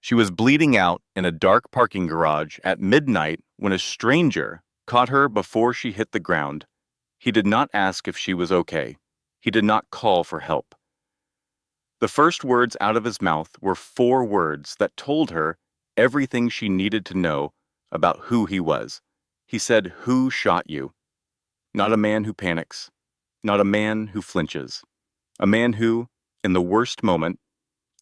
She was bleeding out in a dark parking garage at midnight when a stranger caught her before she hit the ground. He did not ask if she was okay. He did not call for help. The first words out of his mouth were 4 words that told her everything she needed to know about who he was. He said, "Who shot you?" Not a man who panics, not a man who flinches, a man who, in the worst moment,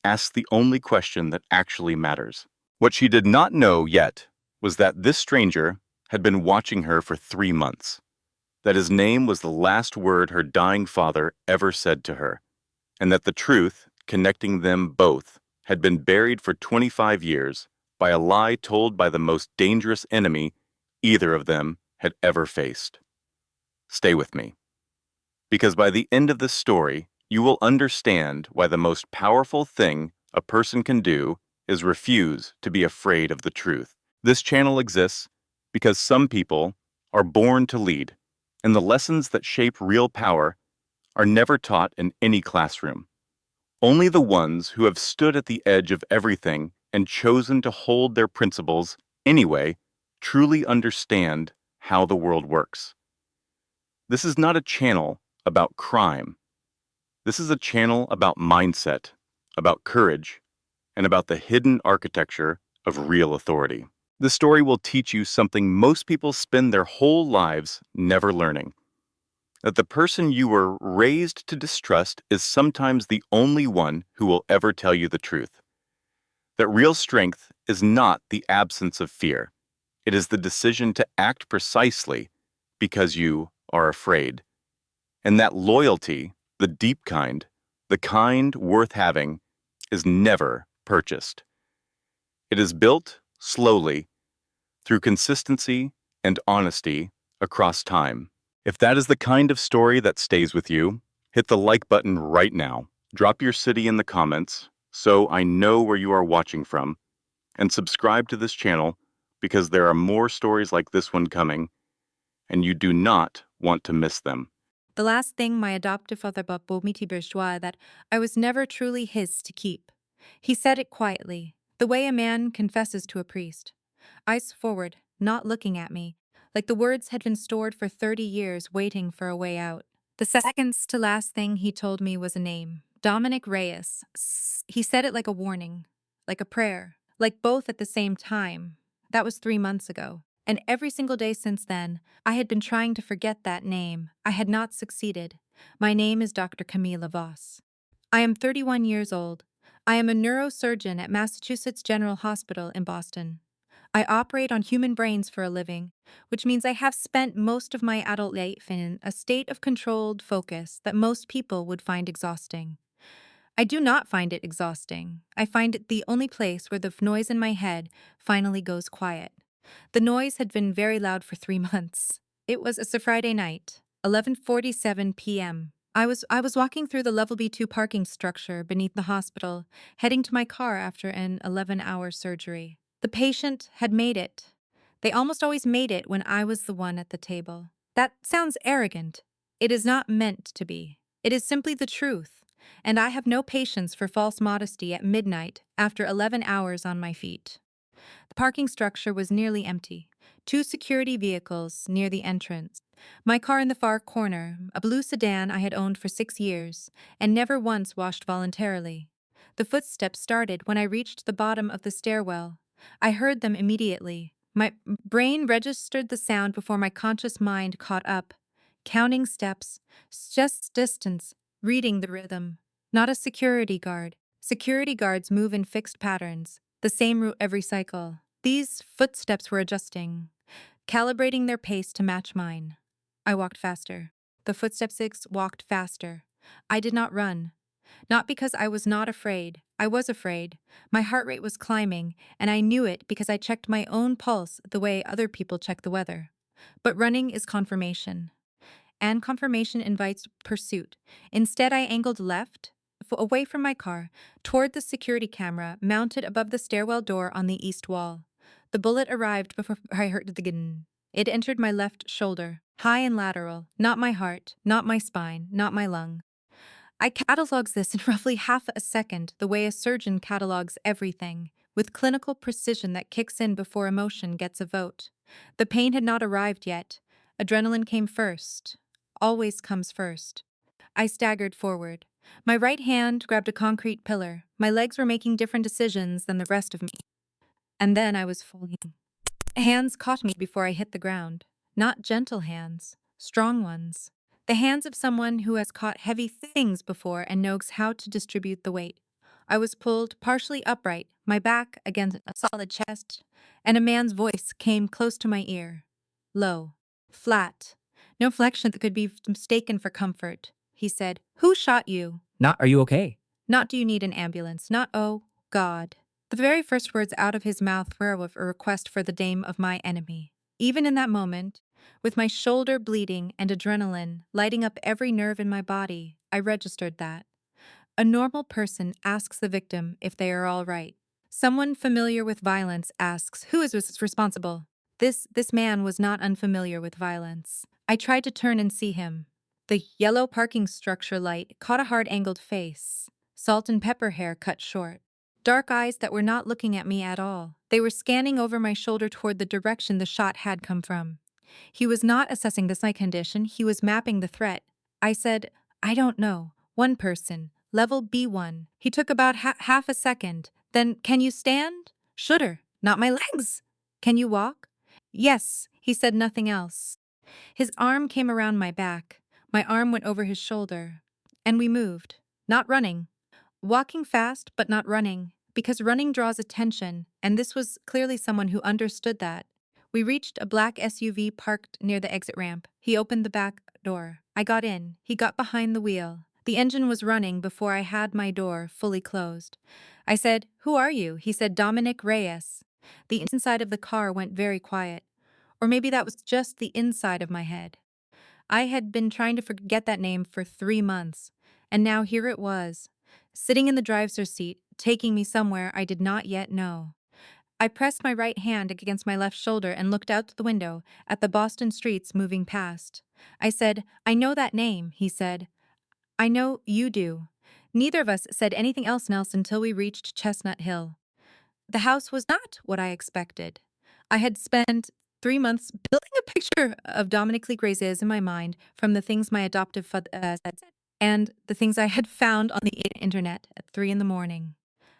asks the only question that actually matters. What she did not know yet was that this stranger had been watching her for 3 months, that his name was the last word her dying father ever said to her, and that the truth connecting them both had been buried for 25 years by a lie told by the most dangerous enemy either of them had ever faced. Stay with me, because by the end of this story, you will understand why the most powerful thing a person can do is refuse to be afraid of the truth. This channel exists because some people are born to lead, and the lessons that shape real power are never taught in any classroom. Only the ones who have stood at the edge of everything and chosen to hold their principles anyway truly understand how the world works. This is not a channel about crime. This is a channel about mindset, about courage, and about the hidden architecture of real authority. This story will teach you something most people spend their whole lives never learning: that the person you were raised to distrust is sometimes the only one who will ever tell you the truth. That real strength is not the absence of fear. It is the decision to act precisely because you are afraid. And that loyalty, the deep kind, the kind worth having, is never purchased. It is built slowly through consistency and honesty across time. If that is the kind of story that stays with you, hit the like button right now. Drop your city in the comments so I know where you are watching from, and subscribe to this channel because there are more stories like this one coming, and you do not want to miss them. The last thing my adoptive father told me to bourgeois that I was never truly his to keep. He said it quietly, the way a man confesses to a priest. Eyes forward, not looking at me, like the words had been stored for 30 years waiting for a way out. The seconds to last thing he told me was a name, Dominic Reyes. He said it like a warning, like a prayer, like both at the same time. That was 3 months ago. And every single day since then, I had been trying to forget that name. I had not succeeded. My name is Dr. Camila Voss. I am 31 years old. I am a neurosurgeon at Massachusetts General Hospital in Boston. I operate on human brains for a living, which means I have spent most of my adult life in a state of controlled focus that most people would find exhausting. I do not find it exhausting. I find it the only place where the noise in my head finally goes quiet. The noise had been very loud for 3 months. It was a Friday night, 11:47 p.m. I was walking through the level B2 parking structure beneath the hospital, heading to my car after an 11-hour surgery. The patient had made it. They almost always made it when I was the one at the table. That sounds arrogant. It is not meant to be. It is simply the truth. And I have no patience for false modesty at midnight after 11 hours on my feet. The parking structure was nearly empty. 2 security vehicles near the entrance. My car in the far corner, a blue sedan I had owned for 6 years, and never once washed voluntarily. The footsteps started when I reached the bottom of the stairwell. I heard them immediately. My brain registered the sound before my conscious mind caught up. Counting steps, just distance, reading the rhythm. Not a security guard. Security guards move in fixed patterns, the same route every cycle. These footsteps were adjusting, calibrating their pace to match mine. I walked faster. The footsteps walked faster. I did not run. Not because I was not afraid. I was afraid. My heart rate was climbing, and I knew it because I checked my own pulse the way other people check the weather. But running is confirmation. And confirmation invites pursuit. Instead, I angled left, away from my car, toward the security camera mounted above the stairwell door on the east wall. The bullet arrived before I heard the gun. It entered my left shoulder, high and lateral, not my heart, not my spine, not my lung. I catalogs this in roughly half a second, the way a surgeon catalogs everything, with clinical precision that kicks in before emotion gets a vote. The pain had not arrived yet. Adrenaline came first. Always comes first. I staggered forward. My right hand grabbed a concrete pillar. My legs were making different decisions than the rest of me. And then I was falling. Hands caught me before I hit the ground. Not gentle hands, strong ones. The hands of someone who has caught heavy things before and knows how to distribute the weight. I was pulled partially upright, my back against a solid chest, and a man's voice came close to my ear. Low, flat, no flexion that could be mistaken for comfort. He said, "Who shot you?" Not, are you okay? Not, "Do you need an ambulance?" Not, "Oh, God." The very first words out of his mouth were a request for the name of my enemy. Even in that moment, with my shoulder bleeding and adrenaline lighting up every nerve in my body, I registered that. A normal person asks the victim if they are all right. Someone familiar with violence asks, "Who is responsible?" This man was not unfamiliar with violence. I tried to turn and see him. The yellow parking structure light caught a hard-angled face, salt and pepper hair cut short. Dark eyes that were not looking at me at all. They were scanning over my shoulder toward the direction the shot had come from. He was not assessing the psych condition, he was mapping the threat. I said, "I don't know. One person. Level B1. He took about half a second. Then, "Can you stand?" "Should'er. Not my legs." "Can you walk?" "Yes." He said nothing else. His arm came around my back. My arm went over his shoulder. And we moved. Not running. Walking fast, but not running, because running draws attention, and this was clearly someone who understood that. We reached a black SUV parked near the exit ramp. He opened the back door. I got in. He got behind the wheel. The engine was running before I had my door fully closed. I said, "Who are you?" He said, "Dominic Reyes." The inside of the car went very quiet. Or maybe that was just the inside of my head. I had been trying to forget that name for 3 months, and now here it was, sitting in the driver's seat, taking me somewhere I did not yet know. I pressed my right hand against my left shoulder and looked out the window at the Boston streets moving past. I said, "I know that name," he said. "I know you do." Neither of us said anything else until we reached Chestnut Hill. The house was not what I expected. I had spent 3 months building a picture of Dominic Lee Grazes in my mind from the things my adoptive father said and the things I had found on the internet at 3 in the morning.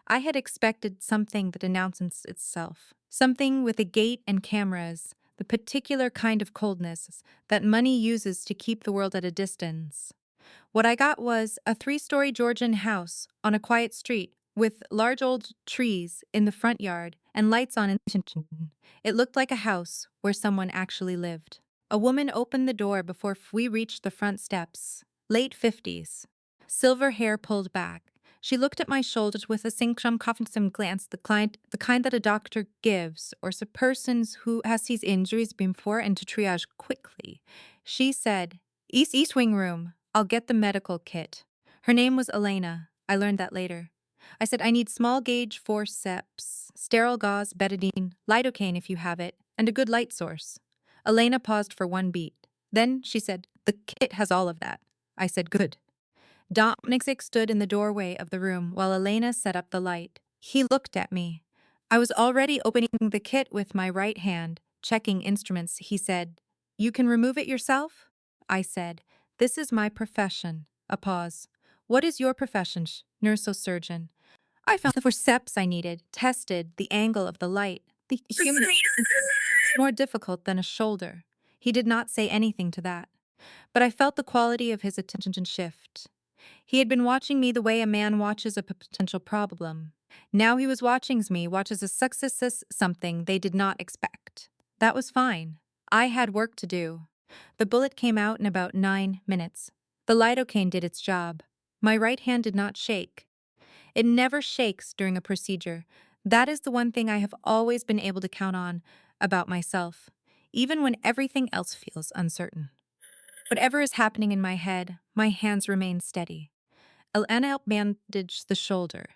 I had expected something that announces itself, something with a gate and cameras, the particular kind of coldness that money uses to keep the world at a distance. What I got was a 3-story Georgian house on a quiet street with large old trees in the front yard and lights on. It looked like a house where someone actually lived. A woman opened the door before we reached the front steps. Late 50s. Silver hair pulled back. She looked at my shoulders with a confident glance, the kind that a doctor gives, or a person who has seen injuries before and to triage quickly. She said, East Wing room. I'll get the medical kit." Her name was Elena. I learned that later. I said, "I need small gauge forceps, sterile gauze, betadine, lidocaine if you have it, and a good light source." Elena paused for one beat. Then she said, "The kit has all of that." I said, "Good." Dominic stood in the doorway of the room while Elena set up the light. He looked at me. I was already opening the kit with my right hand, checking instruments. He said, "You can remove it yourself?" I said, "This is my profession." A pause. "What is your profession?" Nurse or surgeon. I found the forceps I needed, tested the angle of the light. The human is more difficult than a shoulder. He did not say anything to that, but I felt the quality of his attention shift. He had been watching me the way a man watches a potential problem. Now he was watching me watch as a success something they did not expect. That was fine. I had work to do. The bullet came out in about 9 minutes. The lidocaine did its job. My right hand did not shake. It never shakes during a procedure. That is the one thing I have always been able to count on about myself, even when everything else feels uncertain. Whatever is happening in my head, my hands remain steady. Elena helped bandage the shoulder.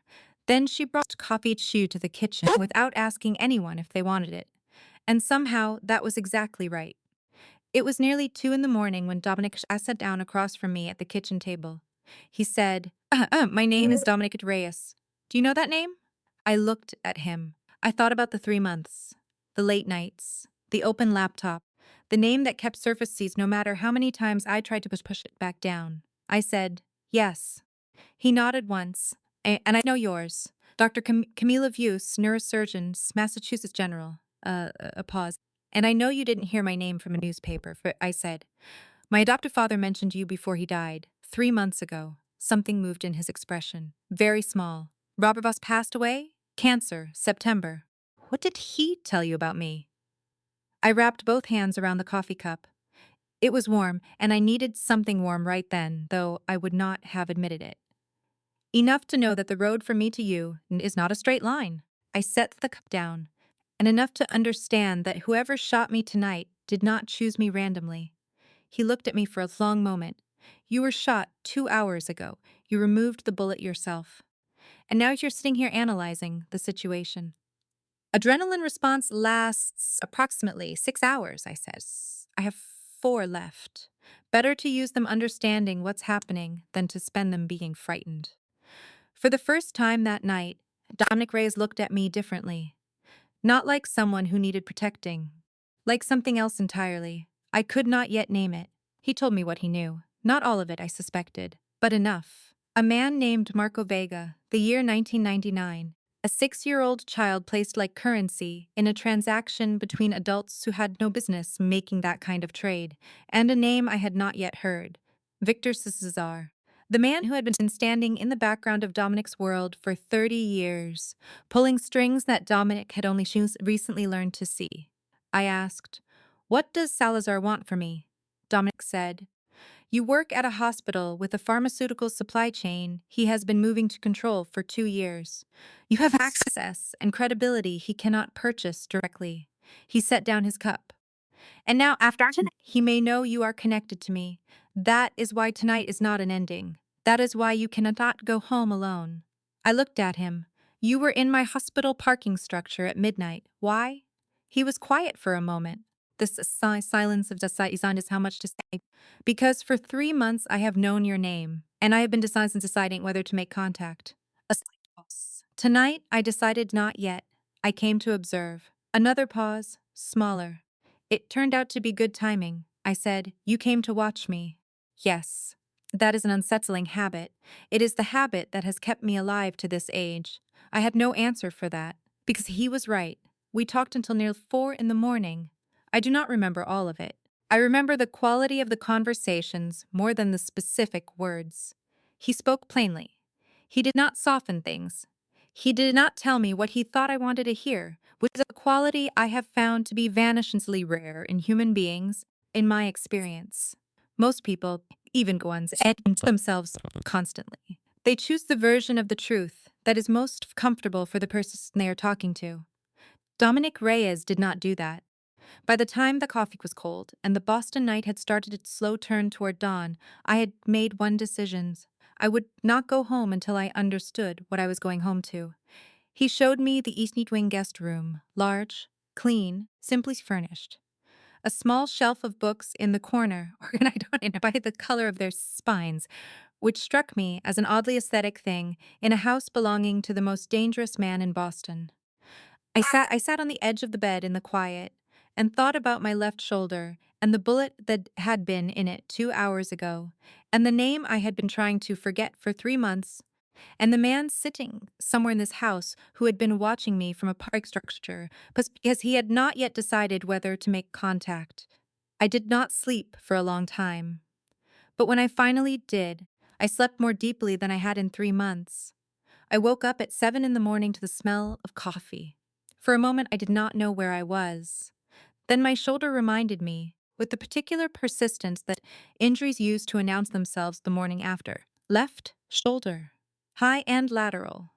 Then she brought coffee shoe to the kitchen without asking anyone if they wanted it. And somehow that was exactly right. It was nearly 2 in the morning when Dominic sat down across from me at the kitchen table. He said, My name is Dominic Reyes. Do you know that name?" I looked at him. I thought about the 3 months, the late nights, the open laptop, the name that kept surfaces no matter how many times I tried to push it back down. I said, yes. He nodded once, and I know yours. Dr. Camila Vuse, neurosurgeon, Massachusetts General. A pause. And I know you didn't hear my name from a newspaper, for I said, my adoptive father mentioned you before he died, 3 months ago. Something moved in his expression. Very small. Robert Voss passed away? Cancer, September. What did he tell you about me? I wrapped both hands around the coffee cup. It was warm, and I needed something warm right then, though I would not have admitted it. Enough to know that the road from me to you is not a straight line. I set the cup down, and enough to understand that whoever shot me tonight did not choose me randomly. He looked at me for a long moment. You were shot 2 hours ago. You removed the bullet yourself. And now you're sitting here analyzing the situation. Adrenaline response lasts approximately 6 hours, I said. I have 4 left. Better to use them understanding what's happening than to spend them being frightened. For the first time that night, Dominic Reyes looked at me differently. Not like someone who needed protecting. Like something else entirely. I could not yet name it. He told me what he knew. Not all of it, I suspected, but enough. A man named Marco Vega, the year 1999. A 6-year-old child placed like currency in a transaction between adults who had no business making that kind of trade, and a name I had not yet heard. Victor Cesar. The man who had been standing in the background of Dominic's world for 30 years, pulling strings that Dominic had only recently learned to see. I asked, what does Salazar want from me? Dominic said, you work at a hospital with a pharmaceutical supply chain he has been moving to control for 2 years. You have access and credibility he cannot purchase directly. He set down his cup. And now, after tonight, he may know you are connected to me. That is why tonight is not an ending. That is why you cannot go home alone. I looked at him. You were in my hospital parking structure at midnight. Why? He was quiet for a moment. This silence of Dasai is how much to say. Because for 3 months I have known your name, and I have been deciding whether to make contact. A slight pause. Tonight I decided not yet. I came to observe. Another pause, smaller. It turned out to be good timing. I said, you came to watch me. Yes. That is an unsettling habit. It is the habit that has kept me alive to this age. I had no answer for that, because he was right. We talked until near 4 in the morning. I do not remember all of it. I remember the quality of the conversations more than the specific words. He spoke plainly. He did not soften things. He did not tell me what he thought I wanted to hear, which is a quality I have found to be vanishingly rare in human beings, in my experience. Most people, even ones, edit themselves constantly. They choose the version of the truth that is most comfortable for the person they are talking to. Dominic Reyes did not do that. By the time the coffee was cold and the Boston night had started its slow turn toward dawn, I had made one decision. I would not go home until I understood what I was going home to. He showed me the East Wing guest room, large, clean, simply furnished. A small shelf of books in the corner, organized by the color of their spines, which struck me as an oddly aesthetic thing in a house belonging to the most dangerous man in Boston. I sat on the edge of the bed in the quiet and thought about my left shoulder and the bullet that had been in it 2 hours ago, and the name I had been trying to forget for 3 months, and the man sitting somewhere in this house who had been watching me from a park structure because he had not yet decided whether to make contact. I did not sleep for a long time. But when I finally did, I slept more deeply than I had in 3 months. I woke up at 7 in the morning to the smell of coffee. For a moment, I did not know where I was. Then my shoulder reminded me, with the particular persistence that injuries use to announce themselves the morning after. Left shoulder. High and lateral.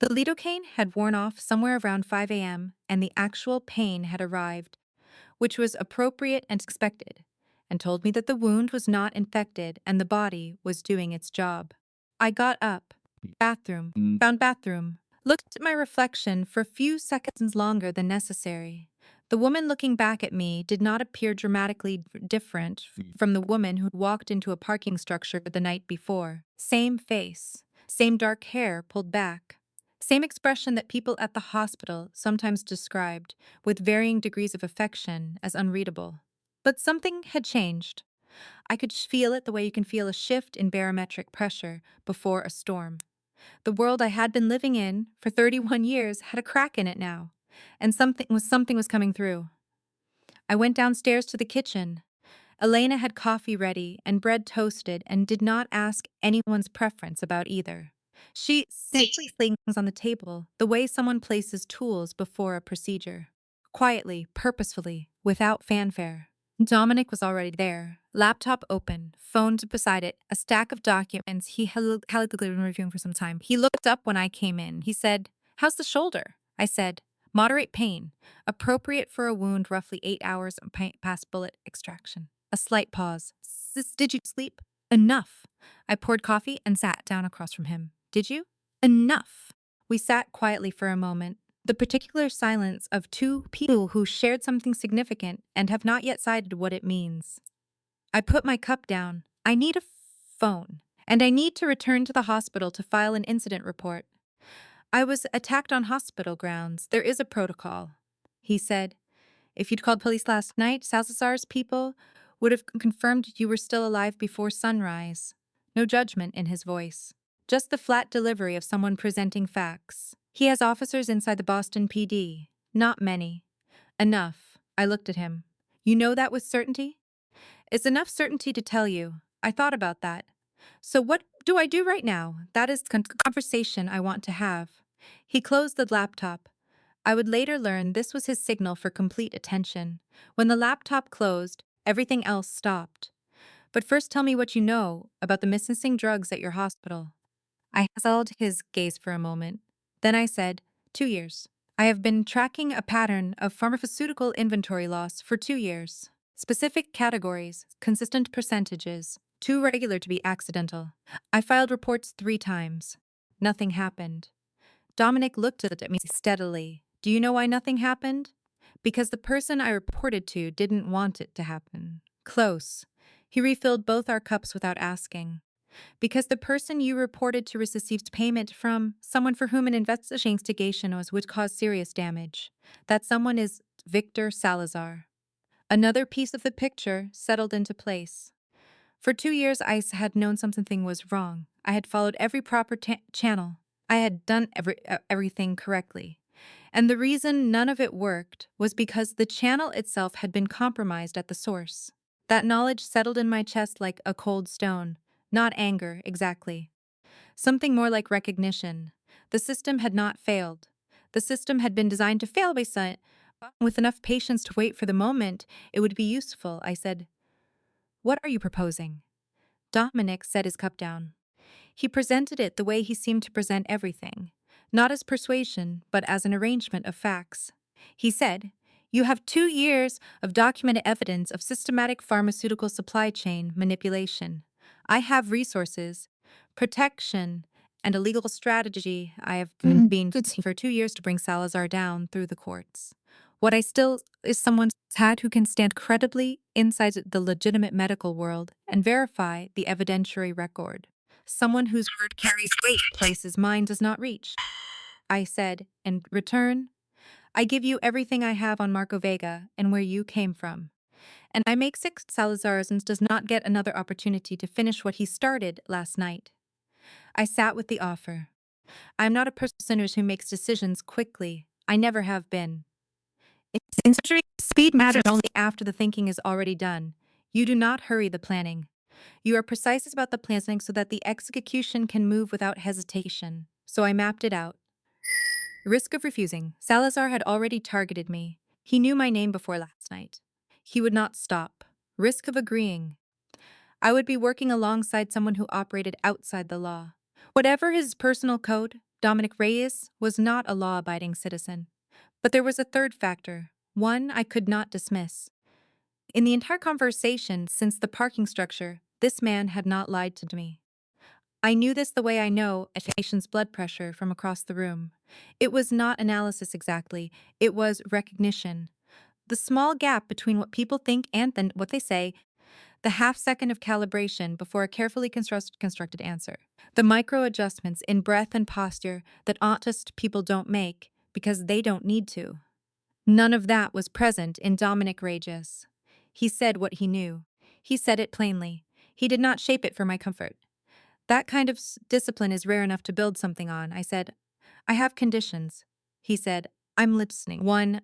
The lidocaine had worn off somewhere around 5 a.m., and the actual pain had arrived, which was appropriate and expected, and told me that the wound was not infected and the body was doing its job. I got up. Found bathroom. Looked at my reflection for a few seconds longer than necessary. The woman looking back at me did not appear dramatically different from the woman who walked into a parking structure the night before. Same face, same dark hair pulled back, Same expression that people at the hospital sometimes described, with varying degrees of affection, as unreadable. But something had changed. I could feel it the way you can feel a shift in barometric pressure before a storm. The world I had been living in for 31 years had a crack in it now, and something was coming through. I went downstairs to the kitchen. Elena had coffee ready and bread toasted and did not ask anyone's preference about either. She simply laid things on the table, the way someone places tools before a procedure. Quietly, purposefully, without fanfare. Dominic was already there, laptop open, phone beside it, a stack of documents he had been reviewing for some time. He looked up when I came in. He said, "How's the shoulder?" I said, "Moderate pain, appropriate for a wound roughly 8 hours past bullet extraction." A slight pause. Did you sleep? Enough. I poured coffee and sat down across from him. Did you? Enough. We sat quietly for a moment, the particular silence of two people who shared something significant and have not yet decided what it means. I put my cup down. I need a phone, and I need to return to the hospital to file an incident report. I was attacked on hospital grounds. There is a protocol. He said, "If you'd called police last night, Salazar's people would have confirmed you were still alive before sunrise." No judgment in his voice, just the flat delivery of someone presenting facts. He has officers inside the Boston PD. Not many. Enough. I looked at him. You know that with certainty? It's enough certainty to tell you. I thought about that. So what do I do right now? That is the conversation I want to have. He closed the laptop. I would later learn this was his signal for complete attention. When the laptop closed, everything else stopped. But first tell me what you know about the missing drugs at your hospital. I held his gaze for a moment. Then I said, 2 years. I have been tracking a pattern of pharmaceutical inventory loss for 2 years. Specific categories, consistent percentages, too regular to be accidental. I filed reports 3 times. Nothing happened. Dominic looked at me steadily. Do you know why nothing happened? Because the person I reported to didn't want it to happen. Close. He refilled both our cups without asking. Because the person you reported to received payment from someone for whom an investigation would cause serious damage. That someone is Victor Salazar. Another piece of the picture settled into place. For 2 years, I had known something was wrong. I had followed every proper channel. I had done everything correctly. And the reason none of it worked was because the channel itself had been compromised at the source. That knowledge settled in my chest like a cold stone. Not anger, exactly. Something more like recognition. The system had not failed. The system had been designed to fail with enough patience to wait for the moment it would be useful. I said, "What are you proposing?" Dominic set his cup down. He presented it the way he seemed to present everything, not as persuasion, but as an arrangement of facts. He said, "You have 2 years of documented evidence of systematic pharmaceutical supply chain manipulation. I have resources, protection, and a legal strategy I have been for 2 years to bring Salazar down through the courts. What I still is someone who can stand credibly inside the legitimate medical world and verify the evidentiary record. Someone whose word carries weight places mine does not reach." I said, "In return, I give you everything I have on Marco Vega and where you came from. And I make 6 Salazars and does not get another opportunity to finish what he started last night." I sat with the offer. I am not a person who makes decisions quickly. I never have been. In surgery, speed matters only after the thinking is already done. You do not hurry the planning. You are precise about the planning so that the execution can move without hesitation. So I mapped it out. Risk of refusing. Salazar had already targeted me. He knew my name before last night. He would not stop. Risk of agreeing. I would be working alongside someone who operated outside the law. Whatever his personal code, Dominic Reyes was not a law-abiding citizen. But there was a third factor, one I could not dismiss. In the entire conversation since the parking structure, this man had not lied to me. I knew this the way I know a patient's blood pressure from across the room. It was not analysis exactly, it was recognition. The small gap between what people think and then what they say, The half second of calibration before a carefully constructed answer. The micro adjustments in breath and posture that autist people don't make because they don't need to. None of that was present in Dominic Regis. He said what he knew. He said it plainly. He did not shape it for my comfort. That kind of discipline is rare enough to build something on. I said, I have conditions. He said, I'm listening. 1.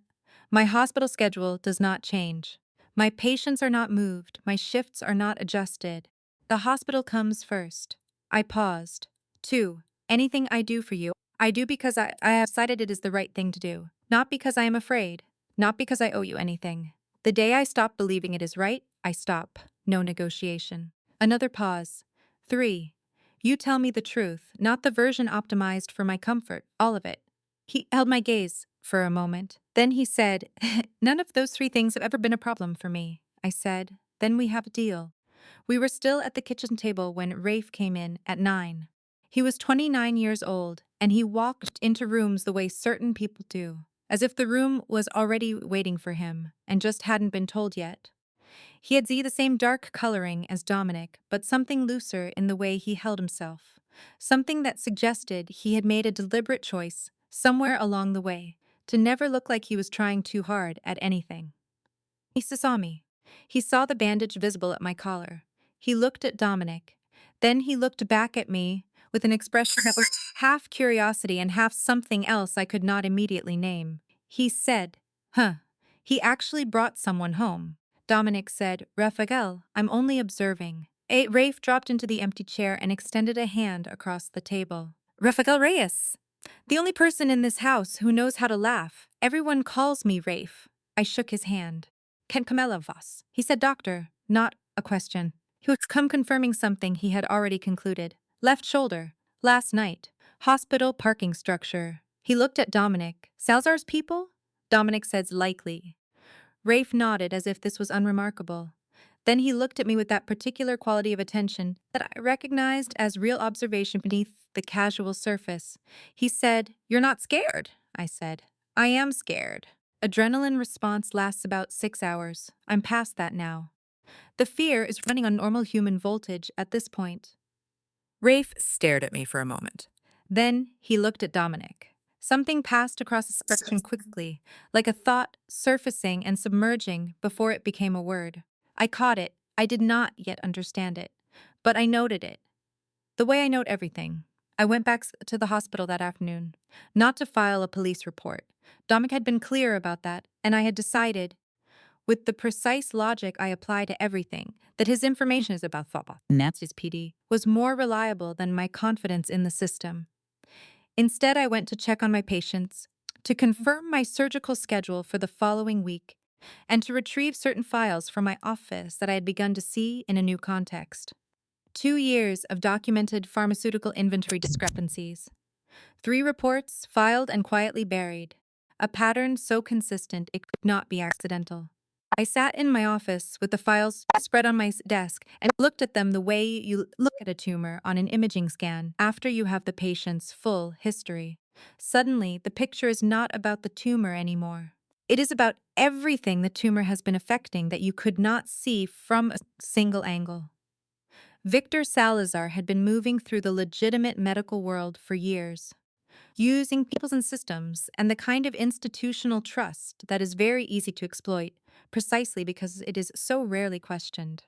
My hospital schedule does not change. My patients are not moved. My shifts are not adjusted. The hospital comes first. I paused. 2. Anything I do for you, I do because I have decided it is the right thing to do. Not because I am afraid. Not because I owe you anything. The day I stop believing it is right, I stop. No negotiation. Another pause. 3. You tell me the truth, not the version optimized for my comfort, all of it. He held my gaze for a moment. Then he said, None of those 3 things have ever been a problem for me. I said, Then we have a deal. We were still at the kitchen table when Rafe came in at 9. He was 29 years old, and he walked into rooms the way certain people do, as if the room was already waiting for him and just hadn't been told yet. He had the same dark coloring as Dominic, but something looser in the way he held himself. Something that suggested he had made a deliberate choice, somewhere along the way, to never look like he was trying too hard at anything. He saw me. He saw the bandage visible at my collar. He looked at Dominic. Then he looked back at me with an expression that was half curiosity and half something else I could not immediately name. He said, Huh, he actually brought someone home. Dominic said, Raphael, I'm only observing. Rafe dropped into the empty chair and extended a hand across the table. Raphael Reyes, the only person in this house who knows how to laugh. Everyone calls me Rafe. I shook his hand. Can Camilla Voss? He said doctor, not a question. He was confirming something he had already concluded. Left shoulder. Last night. Hospital parking structure. He looked at Dominic. Salazar's people? Dominic said likely. Rafe nodded as if this was unremarkable. Then he looked at me with that particular quality of attention that I recognized as real observation beneath the casual surface. He said, You're not scared, I said. I am scared. Adrenaline response lasts about 6 hours. I'm past that now. The fear is running on normal human voltage at this point. Rafe stared at me for a moment. Then he looked at Dominic. Something passed across his expression quickly, like a thought surfacing and submerging before it became a word. I caught it. I did not yet understand it, but I noted it. The way I note everything. I went back to the hospital that afternoon, not to file a police report. Dominic had been clear about that, and I had decided, with the precise logic I apply to everything, that his information is about Faba, Nancy's PD, was more reliable than my confidence in the system. Instead, I went to check on my patients, to confirm my surgical schedule for the following week, and to retrieve certain files from my office that I had begun to see in a new context. 2 years of documented pharmaceutical inventory discrepancies. 3 reports filed and quietly buried. A pattern so consistent it could not be accidental. I sat in my office with the files spread on my desk and looked at them the way you look at a tumor on an imaging scan after you have the patient's full history. Suddenly, the picture is not about the tumor anymore. It is about everything the tumor has been affecting that you could not see from a single angle. Victor Salazar had been moving through the legitimate medical world for years, using people and systems and the kind of institutional trust that is very easy to exploit, precisely because it is so rarely questioned.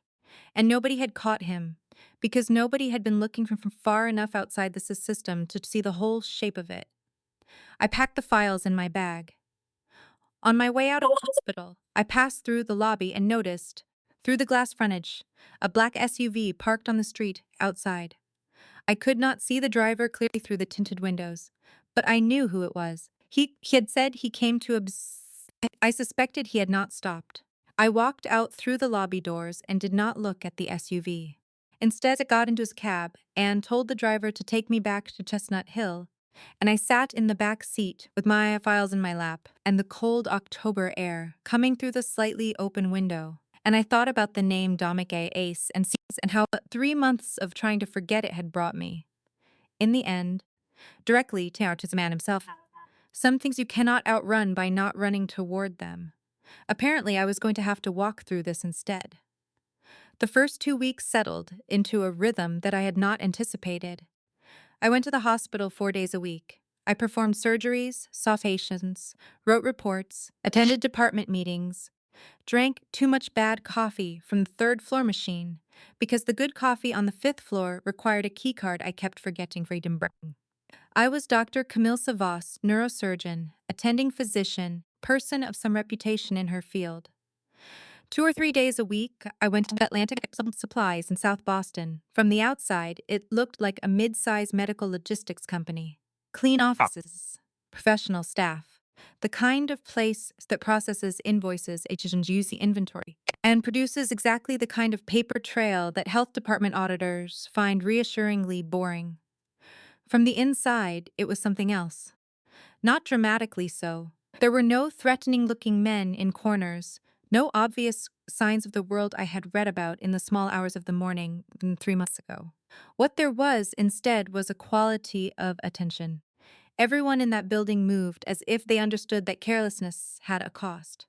And nobody had caught him, because nobody had been looking from far enough outside the system to see the whole shape of it. I packed the files in my bag. On my way out of the hospital, I passed through the lobby and noticed, through the glass frontage, a black SUV parked on the street outside. I could not see the driver clearly through the tinted windows, but I knew who it was. He had said he came to I suspected he had not stopped. I walked out through the lobby doors and did not look at the SUV. Instead, I got into his cab and told the driver to take me back to Chestnut Hill, and I sat in the back seat with my files in my lap and the cold October air coming through the slightly open window. And I thought about the name Dominic Ace and how 3 months of trying to forget it had brought me. In the end, directly to the man himself. Some things you cannot outrun by not running toward them. Apparently, I was going to have to walk through this instead. The first 2 weeks settled into a rhythm that I had not anticipated. I went to the hospital 4 days a week. I performed surgeries, saw patients, wrote reports, attended department meetings, drank too much bad coffee from the third floor machine because the good coffee on the fifth floor required a keycard I kept forgetting for to bring. I was Dr. Camille Savas, neurosurgeon, attending physician, person of some reputation in her field. 2 or 3 days a week, I went to Atlantic Supplies in South Boston. From the outside, it looked like a mid-sized medical logistics company. Clean offices, professional staff, the kind of place that processes invoices, agents use the inventory, and produces exactly the kind of paper trail that health department auditors find reassuringly boring. From the inside, it was something else. Not dramatically so. There were no threatening-looking men in corners, no obvious signs of the world I had read about in the small hours of the morning 3 months ago. What there was, instead, was a quality of attention. Everyone in that building moved as if they understood that carelessness had a cost.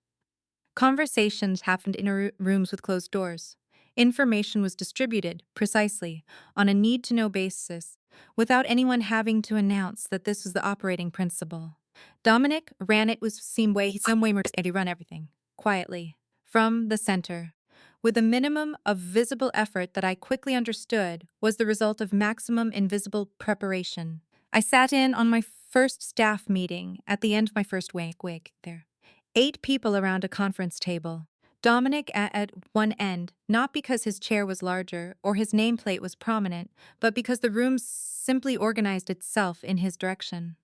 Conversations happened in rooms with closed doors. Information was distributed, precisely, on a need-to-know basis, without anyone having to announce that this was the operating principle. Dominic ran it with some way more to run everything, quietly, from the center, with a minimum of visible effort that I quickly understood was the result of maximum invisible preparation. I sat in on my first staff meeting at the end of my first week there. 8 people around a conference table. Dominic at one end, not because his chair was larger or his nameplate was prominent, but because the room simply organized itself in his direction.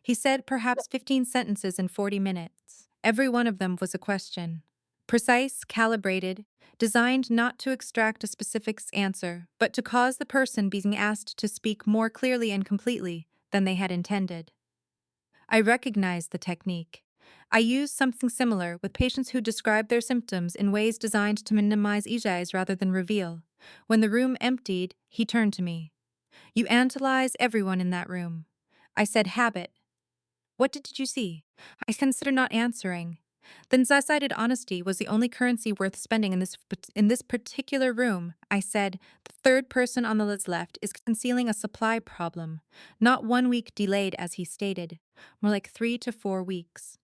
He said perhaps 15 sentences in 40 minutes. Every one of them was a question. Precise, calibrated, designed not to extract a specific answer, but to cause the person being asked to speak more clearly and completely than they had intended. I recognized the technique. I used something similar with patients who described their symptoms in ways designed to minimize EJs rather than reveal. When the room emptied, he turned to me. You analyze everyone in that room. I said habit. What did you see? I considered not answering. Then decided honesty was the only currency worth spending in this particular room. I said, the third person on the list left is concealing a supply problem. Not 1 week delayed as he stated, more like 3 to 4 weeks.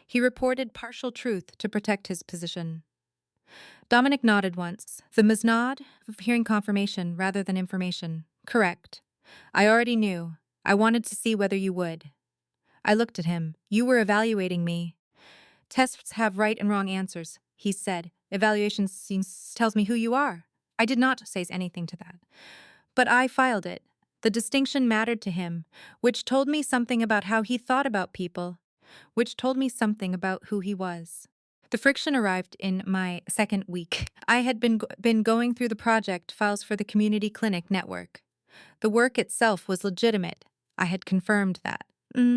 He reported partial truth to protect his position. Dominic nodded once, the nod of hearing confirmation rather than information. Correct. I already knew. I wanted to see whether you would. I looked at him. You were evaluating me. Tests have right and wrong answers, he said. Evaluation tells me who you are. I did not say anything to that. But I filed it. The distinction mattered to him, which told me something about how he thought about people, which told me something about who he was. The friction arrived in my second week. I had been going through the project files for the community clinic network. The work itself was legitimate. I had confirmed that.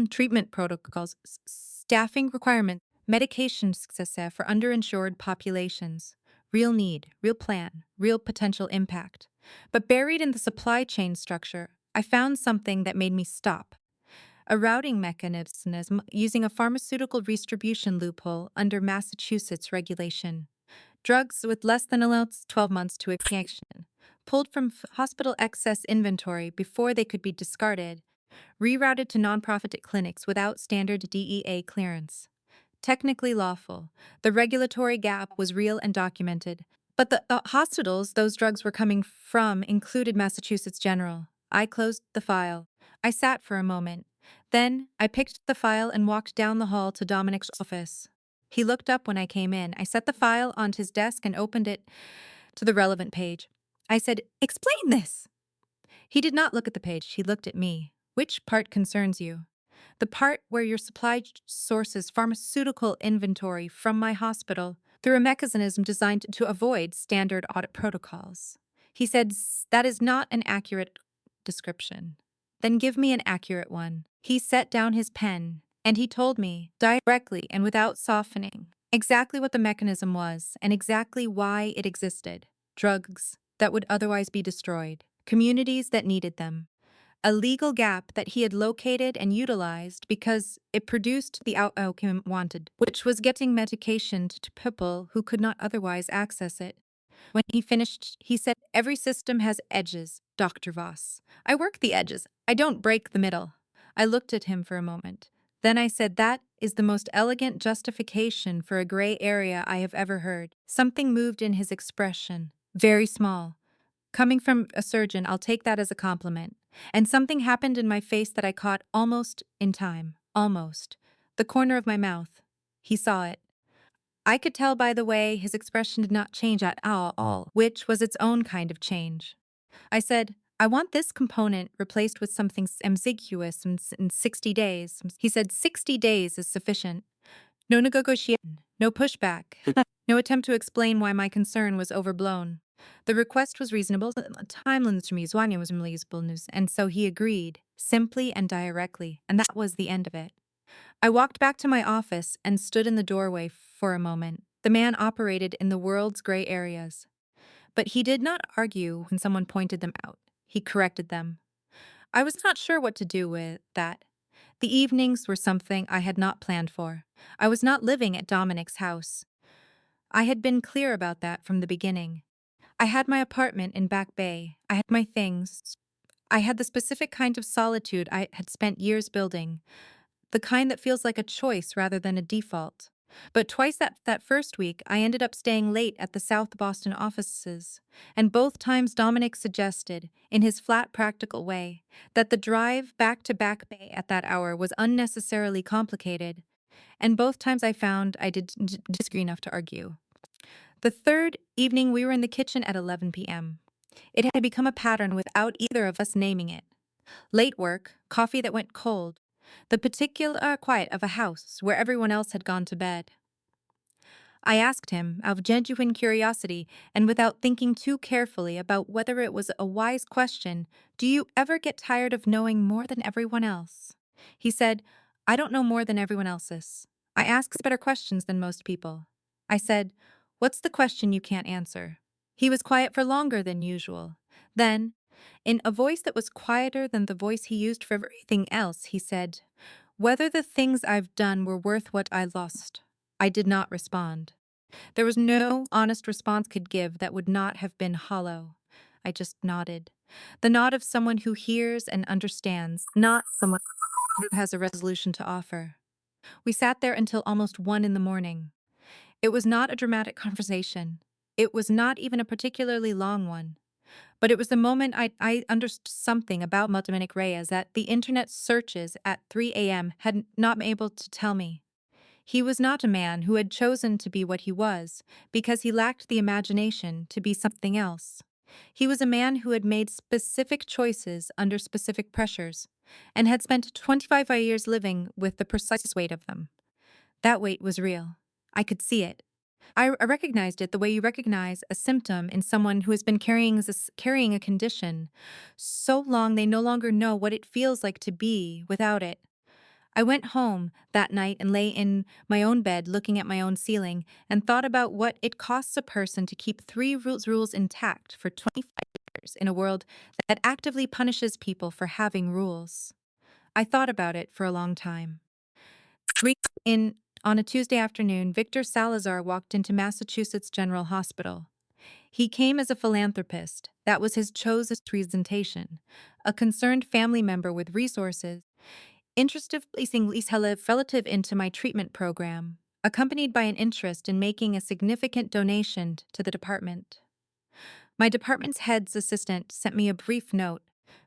Treatment protocols, staffing requirements, medication success for underinsured populations. Real need, real plan, real potential impact. But buried in the supply chain structure, I found something that made me stop. A routing mechanism using a pharmaceutical redistribution loophole under Massachusetts regulation. Drugs with less than 12 months to expiration, pulled from hospital excess inventory before they could be discarded, rerouted to nonprofit clinics without standard DEA clearance. Technically lawful, the regulatory gap was real and documented, but the hospitals those drugs were coming from included Massachusetts General. I closed the file. I sat for a moment. Then I picked the file and walked down the hall to Dominic's office. He looked up when I came in. I set the file onto his desk and opened it to the relevant page. I said, "Explain this!" He did not look at the page. He looked at me. Which part concerns you? The part where your supply sources pharmaceutical inventory from my hospital through a mechanism designed to avoid standard audit protocols. He said, that is not an accurate description. Then give me an accurate one. He set down his pen, and he told me, directly and without softening, exactly what the mechanism was and exactly why it existed. Drugs that would otherwise be destroyed. Communities that needed them. A legal gap that he had located and utilized because it produced the outcome wanted, which was getting medication to people who could not otherwise access it. When he finished, he said, "Every system has edges, Dr. Voss. I work the edges. I don't break the middle." I looked at him for a moment. Then I said, "That is the most elegant justification for a gray area I have ever heard." Something moved in his expression, very small. Coming from a surgeon, I'll take that as a compliment. And something happened in my face that I caught almost in time. Almost. The corner of my mouth. He saw it. I could tell by the way his expression did not change at all, which was its own kind of change. I said, "I want this component replaced with something ambiguous in 60 days." He said, "60 days is sufficient. No negotiation, no pushback, no attempt to explain why my concern was overblown. The request was reasonable, and so he agreed, simply and directly, and that was the end of it. I walked back to my office and stood in the doorway for a moment. The man operated in the world's gray areas. But he did not argue when someone pointed them out. He corrected them. I was not sure what to do with that. The evenings were something I had not planned for. I was not living at Dominic's house. I had been clear about that from the beginning. I had my apartment in Back Bay. I had my things. I had the specific kind of solitude I had spent years building, the kind that feels like a choice rather than a default. But twice that first week, I ended up staying late at the South Boston offices, and both times Dominic suggested, in his flat, practical way, that the drive back to Back Bay at that hour was unnecessarily complicated, and both times I found I did disagree enough to argue. The third evening, we were in the kitchen at 11 p.m. It had become a pattern without either of us naming it. Late work, coffee that went cold, the particular quiet of a house where everyone else had gone to bed. I asked him, out of genuine curiosity and without thinking too carefully about whether it was a wise question, "Do you ever get tired of knowing more than everyone else?" He said, "I don't know more than everyone else's. I ask better questions than most people." I said, "What's the question you can't answer?" He was quiet for longer than usual. Then, in a voice that was quieter than the voice he used for everything else, he said, "Whether the things I've done were worth what I lost." I did not respond. There was no honest response could give that would not have been hollow. I just nodded. The nod of someone who hears and understands, not someone who has a resolution to offer. We sat there until almost 1 in the morning. It was not a dramatic conversation. It was not even a particularly long one. But it was the moment I understood something about Dominic Reyes that the internet searches at 3 a.m. had not been able to tell me. He was not a man who had chosen to be what he was because he lacked the imagination to be something else. He was a man who had made specific choices under specific pressures and had spent 25 years living with the precise weight of them. That weight was real. I could see it. I recognized it the way you recognize a symptom in someone who has been carrying a condition so long they no longer know what it feels like to be without it. I went home that night and lay in my own bed looking at my own ceiling and thought about what it costs a person to keep three rules intact for 25 years in a world that actively punishes people for having rules. I thought about it for a long time. 3 in on a Tuesday afternoon, Victor Salazar walked into Massachusetts General Hospital. He came as a philanthropist. That was his chosen presentation. A concerned family member with resources, interested in placing Lisa relative into my treatment program, accompanied by an interest in making a significant donation to the department. My department's head's assistant sent me a brief note.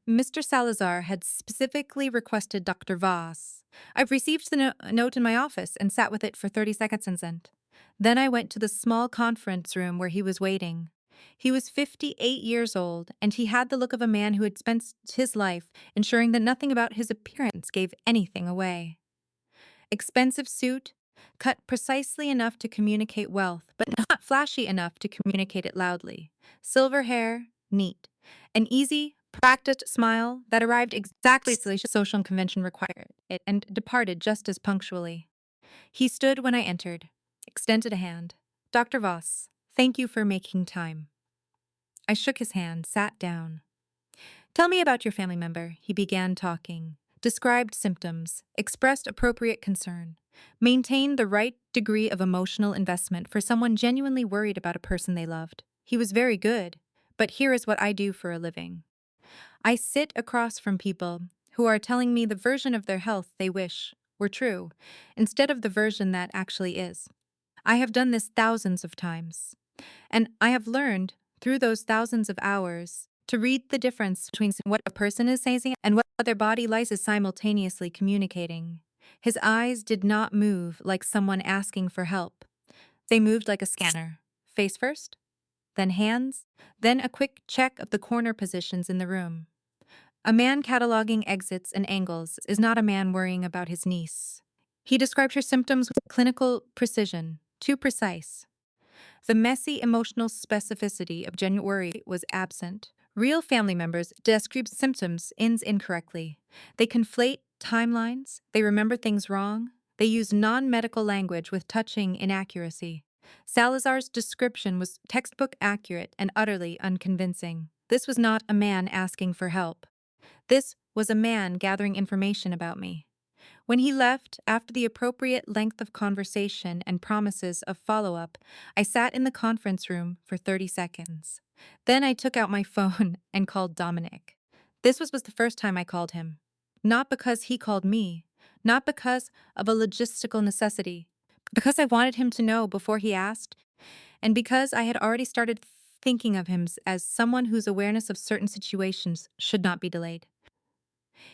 Mr. Salazar had specifically requested Dr. Voss. I've received the note in my office and sat with it for 30 seconds and sent. Then I went to the small conference room where he was waiting. He was 58 years old, and he had the look of a man who had spent his life ensuring that nothing about his appearance gave anything away. Expensive suit, cut precisely enough to communicate wealth, but not flashy enough to communicate it loudly. Silver hair, neat. An easy, practiced smile that arrived exactly as the social convention required it and departed just as punctually. He stood when I entered, extended a hand. "Dr. Voss, thank you for making time." I shook his hand, sat down. "Tell me about your family member," he began talking. Described symptoms, expressed appropriate concern, maintained the right degree of emotional investment for someone genuinely worried about a person they loved. He was very good, but here is what I do for a living. I sit across from people who are telling me the version of their health they wish were true, instead of the version that actually is. I have done this thousands of times, and I have learned through those thousands of hours to read the difference between what a person is saying and what their body lies is simultaneously communicating. His eyes did not move like someone asking for help. They moved like a scanner. Face first, then hands, then a quick check of the corner positions in the room. A man cataloging exits and angles is not a man worrying about his niece. He described her symptoms with clinical precision, too precise. The messy emotional specificity of genuine worry was absent. Real family members describe symptoms incorrectly. They conflate timelines, they remember things wrong, they use non-medical language with touching inaccuracy. Salazar's description was textbook accurate and utterly unconvincing. This was not a man asking for help. This was a man gathering information about me. When he left, after the appropriate length of conversation and promises of follow-up, I sat in the conference room for 30 seconds. Then I took out my phone and called Dominic. This was the first time I called him. Not because he called me, not because of a logistical necessity, because I wanted him to know before he asked, and because I had already started thinking of him as someone whose awareness of certain situations should not be delayed.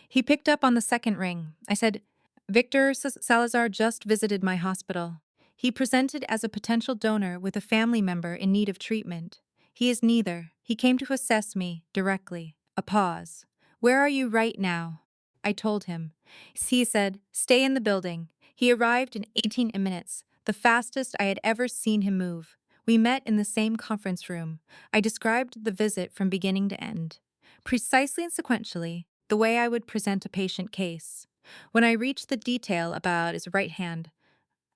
He picked up on the second ring. I said, Victor Salazar just visited my hospital. He presented as a potential donor with a family member in need of treatment. He is neither. He came to assess me directly. A pause. Where are you right now? I told him. He said, stay in the building. He arrived in 18 minutes, the fastest I had ever seen him move. We met in the same conference room. I described the visit from beginning to end, precisely and sequentially, the way I would present a patient case. When I reached the detail about his right hand,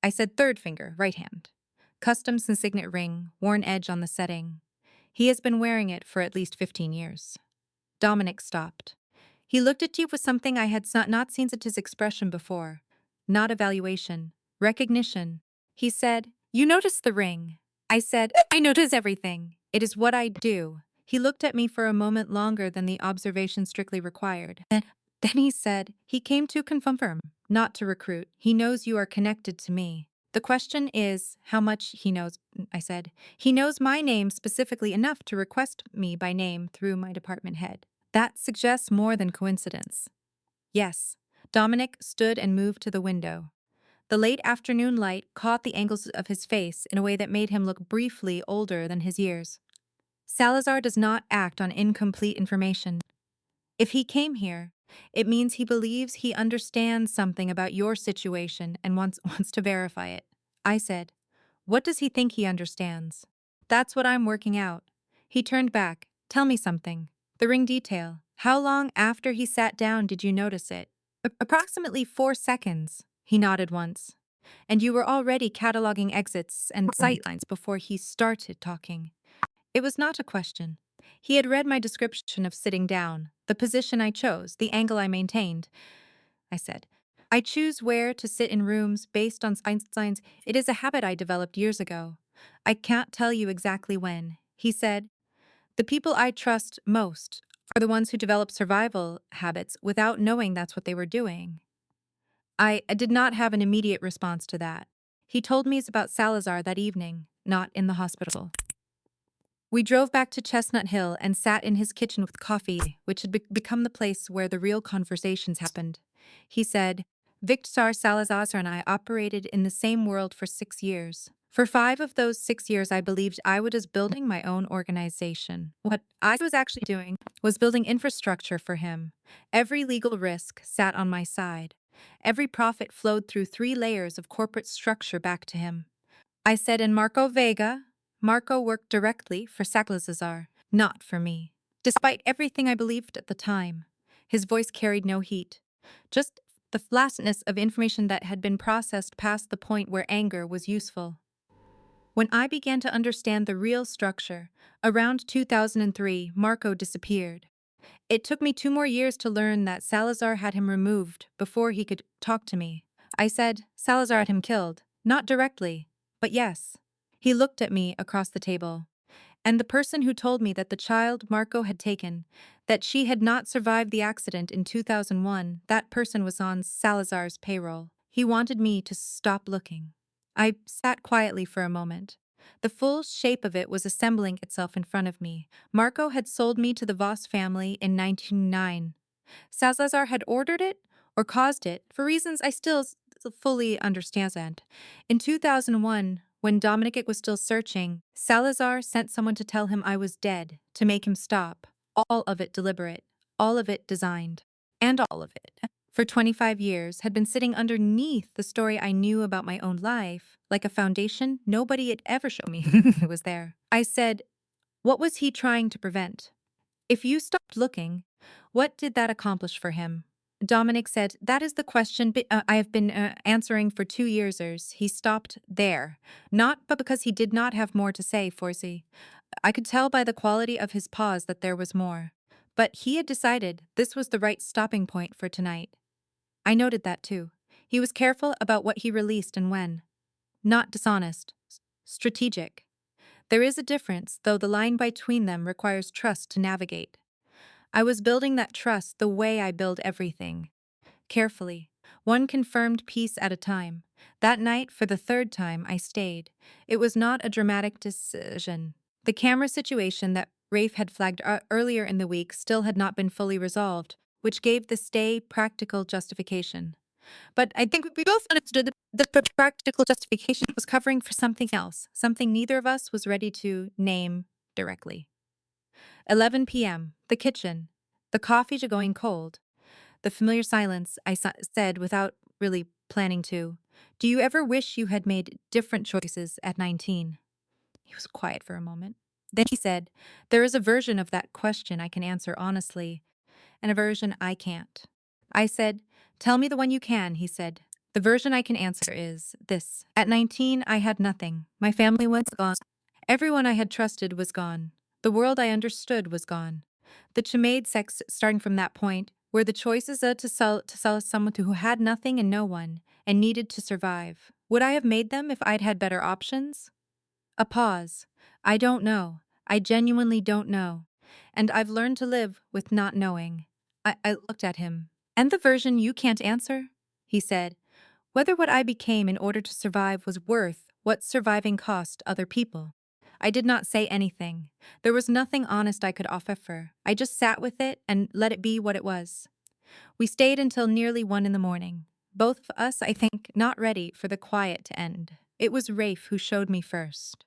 I said third finger, right hand. Customs and signet ring, worn edge on the setting. He has been wearing it for at least 15 years. Dominic stopped. He looked at you with something I had not seen such his expression before. Not evaluation, recognition. He said, you noticed the ring. I said, I notice everything. It is what I do. He looked at me for a moment longer than the observation strictly required. Then he said, he came to confirm, not to recruit. He knows you are connected to me. The question is how much he knows, I said. He knows my name specifically enough to request me by name through my department head. That suggests more than coincidence. Yes. Dominic stood and moved to the window. The late afternoon light caught the angles of his face in a way that made him look briefly older than his years. Salazar does not act on incomplete information. If he came here, it means he believes he understands something about your situation and wants to verify it. I said, what does he think he understands? That's what I'm working out. He turned back. Tell me something. The ring detail. How long after he sat down did you notice it? Approximately 4 seconds. He nodded once. And you were already cataloging exits and sightlines before he started talking. It was not a question. He had read my description of sitting down, the position I chose, the angle I maintained. I said, I choose where to sit in rooms based on signs. It is a habit I developed years ago. I can't tell you exactly when. He said, the people I trust most are the ones who develop survival habits without knowing that's what they were doing. I did not have an immediate response to that. He told me about Salazar that evening, not in the hospital. We drove back to Chestnut Hill and sat in his kitchen with coffee, which had become the place where the real conversations happened. He said, Victor Salazar and I operated in the same world for 6 years. For 5 of those 6 years, I believed I was building my own organization. What I was actually doing was building infrastructure for him. Every legal risk sat on my side. Every profit flowed through 3 layers of corporate structure back to him. I said in Marco Vega, Marco worked directly for Salazar, not for me. Despite everything I believed at the time, his voice carried no heat, just the flatness of information that had been processed past the point where anger was useful. When I began to understand the real structure, around 2003, Marco disappeared. It took me 2 more years to learn that Salazar had him removed before he could talk to me. I said, Salazar had him killed. Not directly, but yes. He looked at me across the table. And the person who told me that the child Marco had taken, that she had not survived the accident in 2001, that person was on Salazar's payroll. He wanted me to stop looking. I sat quietly for a moment. The full shape of it was assembling itself in front of me. Marco had sold me to the Voss family in 1909. Salazar had ordered it or caused it for reasons I still fully understand. In 2001, when Dominic was still searching, Salazar sent someone to tell him I was dead, to make him stop. All of it deliberate, all of it designed, and all of it, for 25 years, had been sitting underneath the story I knew about my own life, like a foundation nobody had ever shown me was there. I said, what was he trying to prevent? If you stopped looking, what did that accomplish for him? Dominic said, that is the question I have been answering for 2 years. He stopped there. Not but because he did not have more to say, Forsey. I could tell by the quality of his pause that there was more. But he had decided this was the right stopping point for tonight. I noted that too. He was careful about what he released and when. Not dishonest. Strategic. There is a difference, though the line between them requires trust to navigate. I was building that trust the way I build everything. Carefully, one confirmed piece at a time. That night, for the third time, I stayed. It was not a dramatic decision. The camera situation that Rafe had flagged earlier in the week still had not been fully resolved, which gave the stay practical justification. But I think we both understood that the practical justification was covering for something else, something neither of us was ready to name directly. 11 p.m., the kitchen, the coffee going cold. The familiar silence, I said without really planning to. Do you ever wish you had made different choices at 19? He was quiet for a moment. Then he said, there is a version of that question I can answer honestly, and a version I can't. I said, tell me the one you can, he said. The version I can answer is this. At 19, I had nothing. My family was gone. Everyone I had trusted was gone. The world I understood was gone. The chamade sex, starting from that point, were the choices to sell someone who had nothing and no one, and needed to survive. Would I have made them if I'd had better options? A pause. I don't know. I genuinely don't know. And I've learned to live with not knowing. I looked at him. And the version you can't answer? He said. Whether what I became in order to survive was worth what surviving cost other people. I did not say anything. There was nothing honest I could offer. I just sat with it and let it be what it was. We stayed until nearly 1 in the morning. Both of us, I think, not ready for the quiet to end. It was Rafe who showed me first.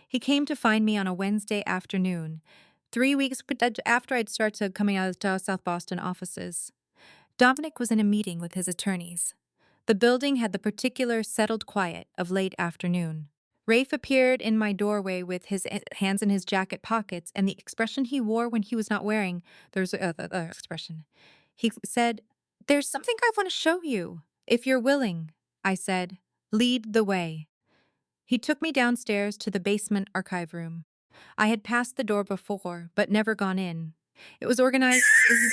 He came to find me on a Wednesday afternoon, 3 weeks after I'd started coming out of the South Boston offices. Dominic was in a meeting with his attorneys. The building had the particular settled quiet of late afternoon. Rafe appeared in my doorway with his hands in his jacket pockets and the expression he wore when he was not wearing. There's the expression. He said, there's something I want to show you. If you're willing, I said, lead the way. He took me downstairs to the basement archive room. I had passed the door before, but never gone in. It was organized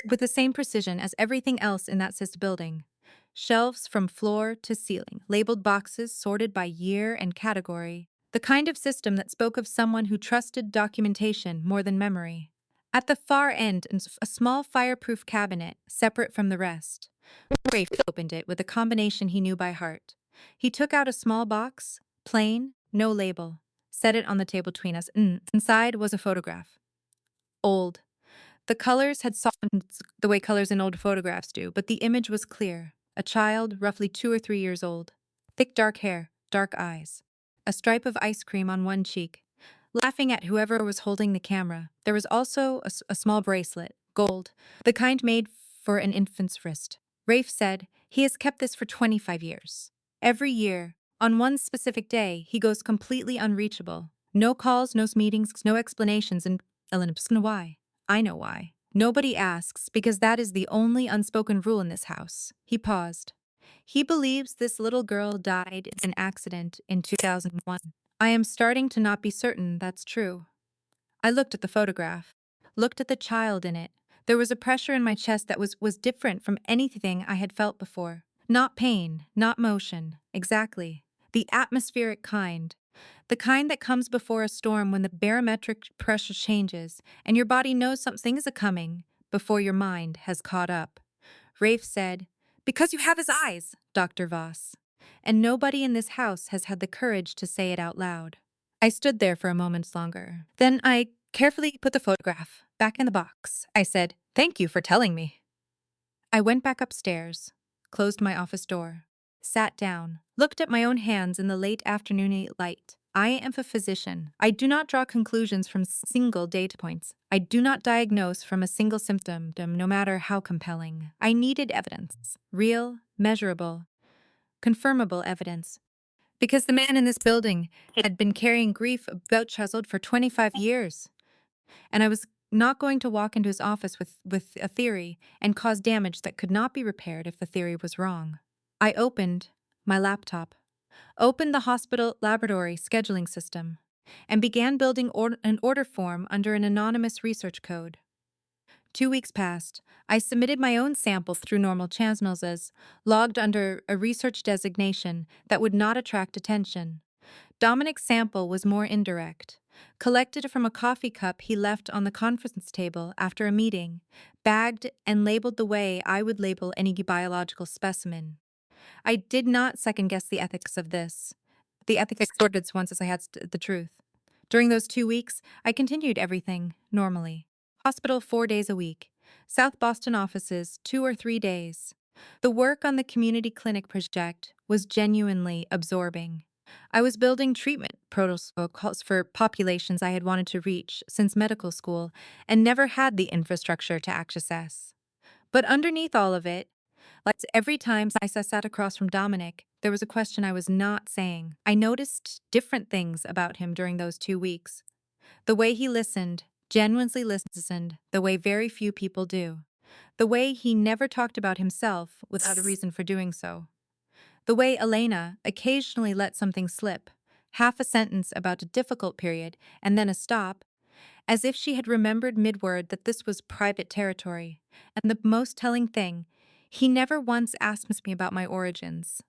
with the same precision as everything else in that building. Shelves from floor to ceiling, labeled boxes sorted by year and category. The kind of system that spoke of someone who trusted documentation more than memory. At the far end, a small fireproof cabinet, separate from the rest. Rafe opened it with a combination he knew by heart. He took out a small box, plain, no label, set it on the table between us. Inside was a photograph. Old. The colors had softened the way colors in old photographs do, but the image was clear. A child, roughly 2 or 3 years old. Thick dark hair, dark eyes. A stripe of ice cream on one cheek. Laughing at whoever was holding the camera. There was also a small bracelet, gold, the kind made for an infant's wrist. Rafe said, he has kept this for 25 years. Every year, on one specific day, he goes completely unreachable. No calls, no meetings, no explanations, and Ellen, why? I know why. Nobody asks, because that is the only unspoken rule in this house. He paused. He believes this little girl died in an accident in 2001. I am starting to not be certain that's true. I looked at the photograph, looked at the child in it. There was a pressure in my chest that was different from anything I had felt before. Not pain, not motion, exactly. The atmospheric kind. The kind that comes before a storm when the barometric pressure changes and your body knows something is coming before your mind has caught up. Rafe said, "Because you have his eyes, Dr. Voss." And nobody in this house has had the courage to say it out loud. I stood there for a moment longer. Then I carefully put the photograph back in the box. I said, "Thank you for telling me." I went back upstairs, closed my office door, sat down, looked at my own hands in the late afternoon light. I am a physician. I do not draw conclusions from single data points. I do not diagnose from a single symptom, no matter how compelling. I needed evidence, real, measurable, confirmable evidence. Because the man in this building had been carrying grief about Chuzzled for 25 years, and I was not going to walk into his office with a theory and cause damage that could not be repaired if the theory was wrong. I opened my laptop, opened the hospital laboratory scheduling system, and began building an order form under an anonymous research code. 2 weeks passed. I submitted my own sample through normal channels as logged under a research designation that would not attract attention. Dominic's sample was more indirect, collected from a coffee cup he left on the conference table after a meeting, bagged and labeled the way I would label any biological specimen. I did not second guess the ethics of this. The ethics extorted once as I had the truth. During those 2 weeks, I continued everything normally. Hospital 4 days a week. South Boston offices 2 or 3 days. The work on the community clinic project was genuinely absorbing. I was building treatment protocols for populations I had wanted to reach since medical school and never had the infrastructure to access. But underneath all of it, like every time I sat across from Dominic, there was a question I was not saying. I noticed different things about him during those 2 weeks. The way he listened, genuinely listened, the way very few people do. The way he never talked about himself without a reason for doing so. The way Elena occasionally let something slip, half a sentence about a difficult period and then a stop, as if she had remembered mid-word that this was private territory. And the most telling thing, he never once asked me about my origins,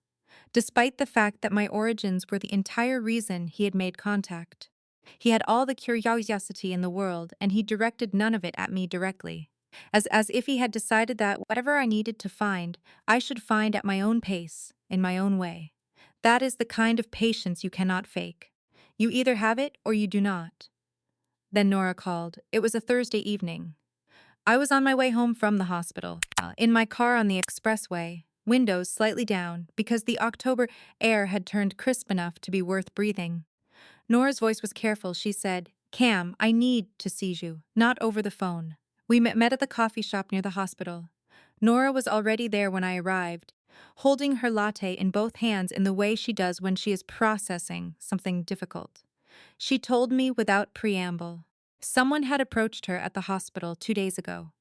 despite the fact that my origins were the entire reason he had made contact. He had all the curiosity in the world, and he directed none of it at me directly, as if he had decided that whatever I needed to find, I should find at my own pace, in my own way. That is the kind of patience you cannot fake. You either have it or you do not. Then Nora called. It was a Thursday evening. I was on my way home from the hospital, in my car on the expressway, windows slightly down, because the October air had turned crisp enough to be worth breathing. Nora's voice was careful. She said, "Cam, I need to see you, not over the phone." We met at the coffee shop near the hospital. Nora was already there when I arrived, holding her latte in both hands in the way she does when she is processing something difficult. She told me without preamble. Someone had approached her at the hospital 2 days ago,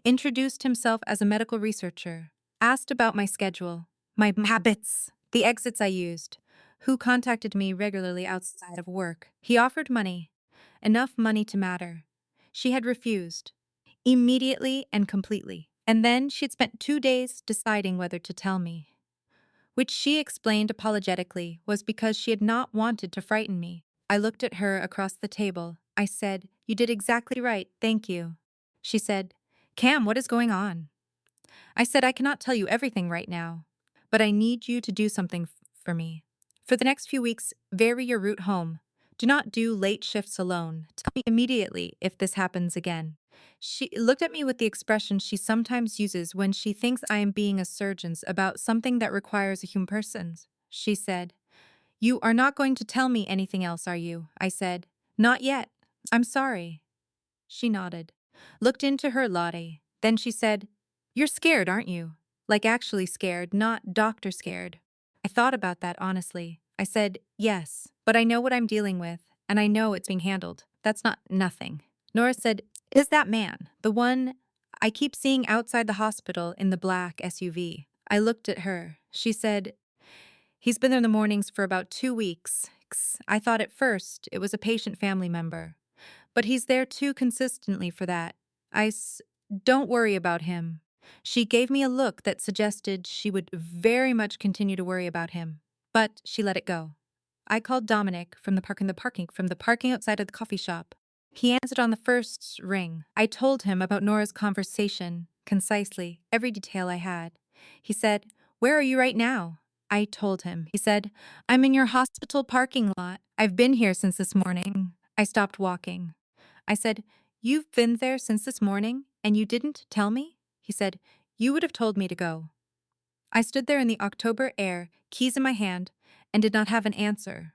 introduced himself as a medical researcher, asked about my schedule, my habits, the exits I used, who contacted me regularly outside of work. He offered money, enough money to matter. She had refused, immediately and completely. And then she had spent 2 days deciding whether to tell me, which she explained apologetically was because she had not wanted to frighten me. I looked at her across the table. I said, "You did exactly right, thank you." She said, "Cam, what is going on?" I said, "I cannot tell you everything right now, but I need you to do something for me. For the next few weeks, vary your route home. Do not do late shifts alone. Tell me immediately if this happens again." She looked at me with the expression she sometimes uses when she thinks I am being a surgeon about something that requires a human person. She said, "You are not going to tell me anything else, are you?" I said, "Not yet. I'm sorry." She nodded, looked into her latte. Then she said, "You're scared, aren't you? Like actually scared, not doctor scared." I thought about that honestly. I said, "Yes, but I know what I'm dealing with, and I know it's being handled. That's not nothing." Nora said, "Is that man, the one I keep seeing outside the hospital in the black SUV?" I looked at her. She said, "He's been there in the mornings for about 2 weeks. I thought at first it was a patient family member. But he's there too consistently for that. Don't worry about him." She gave me a look that suggested she would very much continue to worry about him, but she let it go. I called Dominic from the parking outside of the coffee shop. He answered on the first ring. I told him about Nora's conversation, concisely, every detail I had. He said, "Where are you right now?" I told him. He said, "I'm in your hospital parking lot. I've been here since this morning." I stopped walking. I said, "You've been there since this morning, and you didn't tell me?" He said, "You would have told me to go." I stood there in the October air, keys in my hand, and did not have an answer.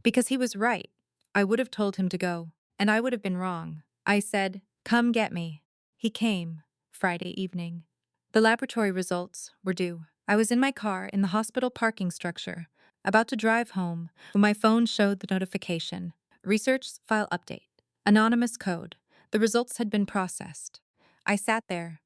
Because he was right. I would have told him to go, and I would have been wrong. I said, "Come get me." He came, Friday evening. The laboratory results were due. I was in my car in the hospital parking structure, about to drive home, when my phone showed the notification. Research file update. Anonymous code. The results had been processed. I sat there,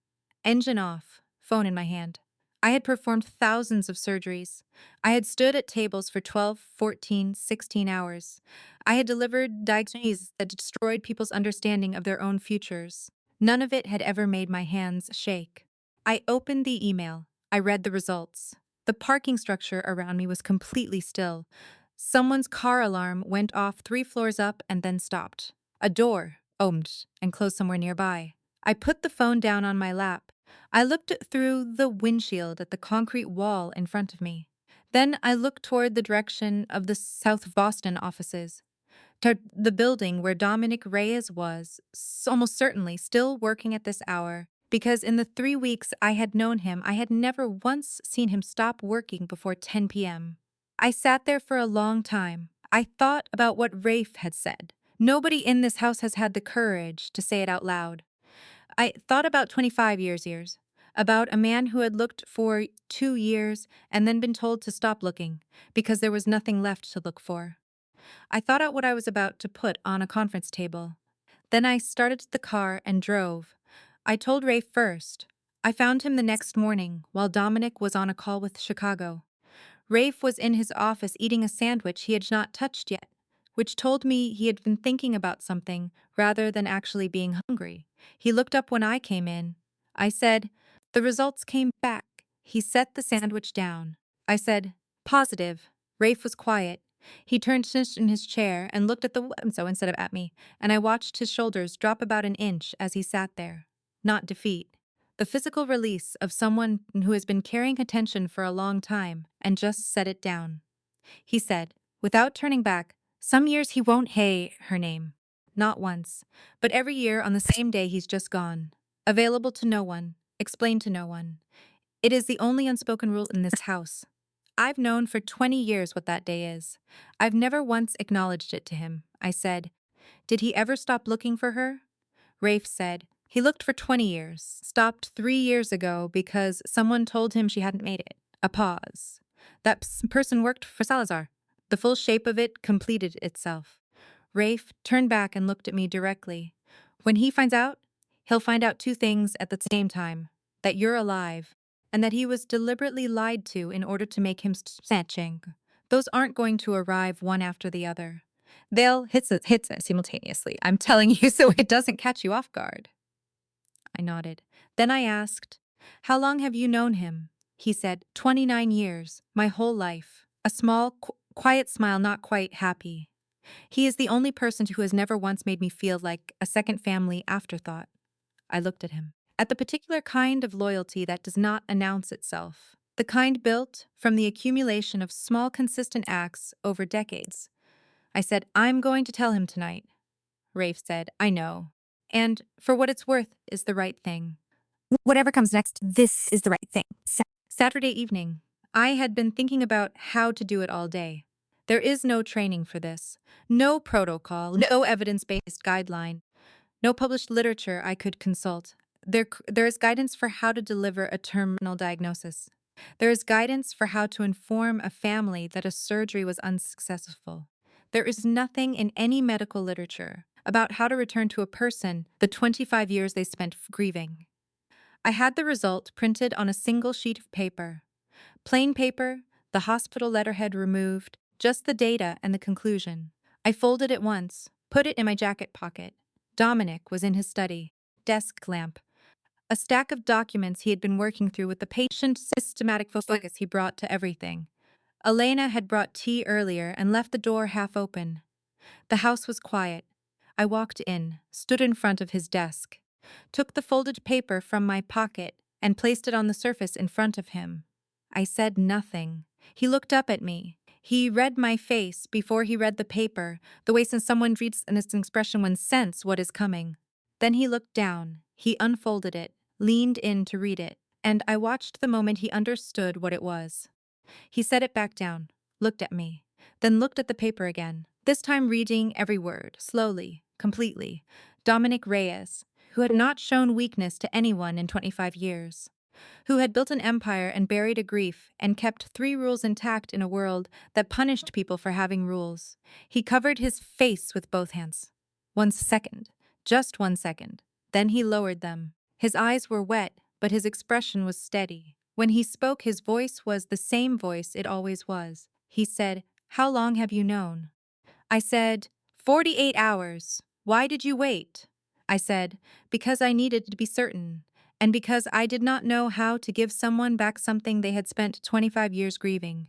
engine off, phone in my hand. I had performed thousands of surgeries. I had stood at tables for 12, 14, 16 hours. I had delivered diagnoses that destroyed people's understanding of their own futures. None of it had ever made my hands shake. I opened the email. I read the results. The parking structure around me was completely still. Someone's car alarm went off 3 floors up and then stopped. A door opened and closed somewhere nearby. I put the phone down on my lap. I looked through the windshield at the concrete wall in front of me. Then I looked toward the direction of the South Boston offices, toward the building where Dominic Reyes was, almost certainly still working at this hour, because in the 3 weeks I had known him, I had never once seen him stop working before 10 p.m. I sat there for a long time. I thought about what Rafe had said. Nobody in this house has had the courage to say it out loud. I thought about 25 years, about a man who had looked for 2 years and then been told to stop looking because there was nothing left to look for. I thought out what I was about to put on a conference table. Then I started the car and drove. I told Rafe first. I found him the next morning while Dominic was on a call with Chicago. Rafe was in his office eating a sandwich he had not touched yet, which told me he had been thinking about something rather than actually being hungry. He looked up when I came in. I said, "The results came back." He set the sandwich down. I said, "Positive." Rafe was quiet. He turned in his chair and looked at the window instead of at me, and I watched his shoulders drop about an inch as he sat there. Not defeat. The physical release of someone who has been carrying attention for a long time and just set it down. He said, without turning back, "Some years he won't hey her name. Not once. But every year on the same day he's just gone. Available to no one. Explained to no one. It is the only unspoken rule in this house. I've known for 20 years what that day is. I've never once acknowledged it to him." I said, "Did he ever stop looking for her?" Rafe said, "He looked for 20 years, stopped 3 years ago because someone told him she hadn't made it." A pause. That person worked for Salazar. The full shape of it completed itself. Rafe turned back and looked at me directly. "When he finds out, he'll find out 2 things at the same time: that you're alive, and that he was deliberately lied to in order to make him snatching. Those aren't going to arrive one after the other. They'll hit us simultaneously. I'm telling you so it doesn't catch you off guard." I nodded. Then I asked, "How long have you known him?" He said, 29 years, my whole life." A small, quiet smile, not quite happy. "He is the only person who has never once made me feel like a second family afterthought." I looked at him. "At the particular kind of loyalty that does not announce itself. The kind built from the accumulation of small consistent acts over decades." I said, "I'm going to tell him tonight." Rafe said, "I know. And for what it's worth is the right thing. Whatever comes next, this is the right thing." Saturday evening. I had been thinking about how to do it all day. There is no training for this. No protocol, no evidence-based guideline, no published literature I could consult. There is guidance for how to deliver a terminal diagnosis. There is guidance for how to inform a family that a surgery was unsuccessful. There is nothing in any medical literature about how to return to a person the 25 years they spent grieving. I had the result printed on a single sheet of paper. Plain paper, the hospital letterhead removed, just the data and the conclusion. I folded it once, put it in my jacket pocket. Dominic was in his study. Desk lamp. A stack of documents he had been working through with the patient systematic focus he brought to everything. Elena had brought tea earlier and left the door half open. The house was quiet. I walked in, stood in front of his desk, took the folded paper from my pocket, and placed it on the surface in front of him. I said nothing. He looked up at me. He read my face before he read the paper, the way someone reads an expression when sense what is coming. Then he looked down. He unfolded it, leaned in to read it, and I watched the moment he understood what it was. He set it back down, looked at me, then looked at the paper again, this time reading every word, slowly, completely. Dominic Reyes, who had not shown weakness to anyone in 25 years, who had built an empire and buried a grief and kept 3 rules intact in a world that punished people for having rules. He covered his face with both hands. 1 second, just 1 second. Then he lowered them. His eyes were wet, but his expression was steady. When he spoke, his voice was the same voice it always was. He said, "How long have you known?" I said, 48 hours. Why did you wait? I said, because I needed to be certain, and because I did not know how to give someone back something they had spent 25 years grieving.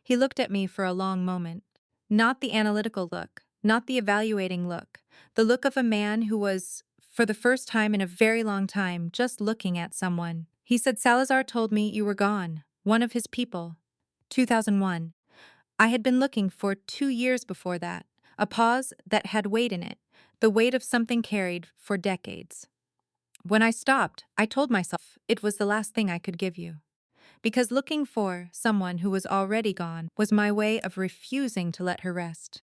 He looked at me for a long moment. Not the analytical look, not the evaluating look, the look of a man who was, for the first time in a very long time, just looking at someone. He said, "Salazar told me you were gone, one of his people." 2001. I had been looking for 2 years before that, a pause that had weight in it, the weight of something carried for decades. When I stopped, I told myself it was the last thing I could give you. Because looking for someone who was already gone was my way of refusing to let her rest.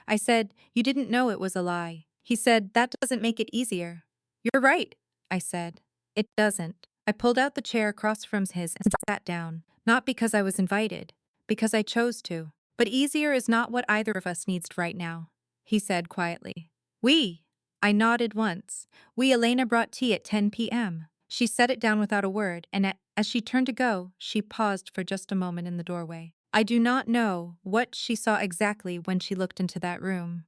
I said, "You didn't know it was a lie." He said, "That doesn't make it easier." "You're right," I said. "It doesn't." I pulled out the chair across from his and sat down, not because I was invited, because I chose to. "But easier is not what either of us needs right now," he said quietly. "We." I nodded once. Elena brought tea at 10 p.m. She set it down without a word, and as she turned to go, she paused for just a moment in the doorway. I do not know what she saw exactly when she looked into that room.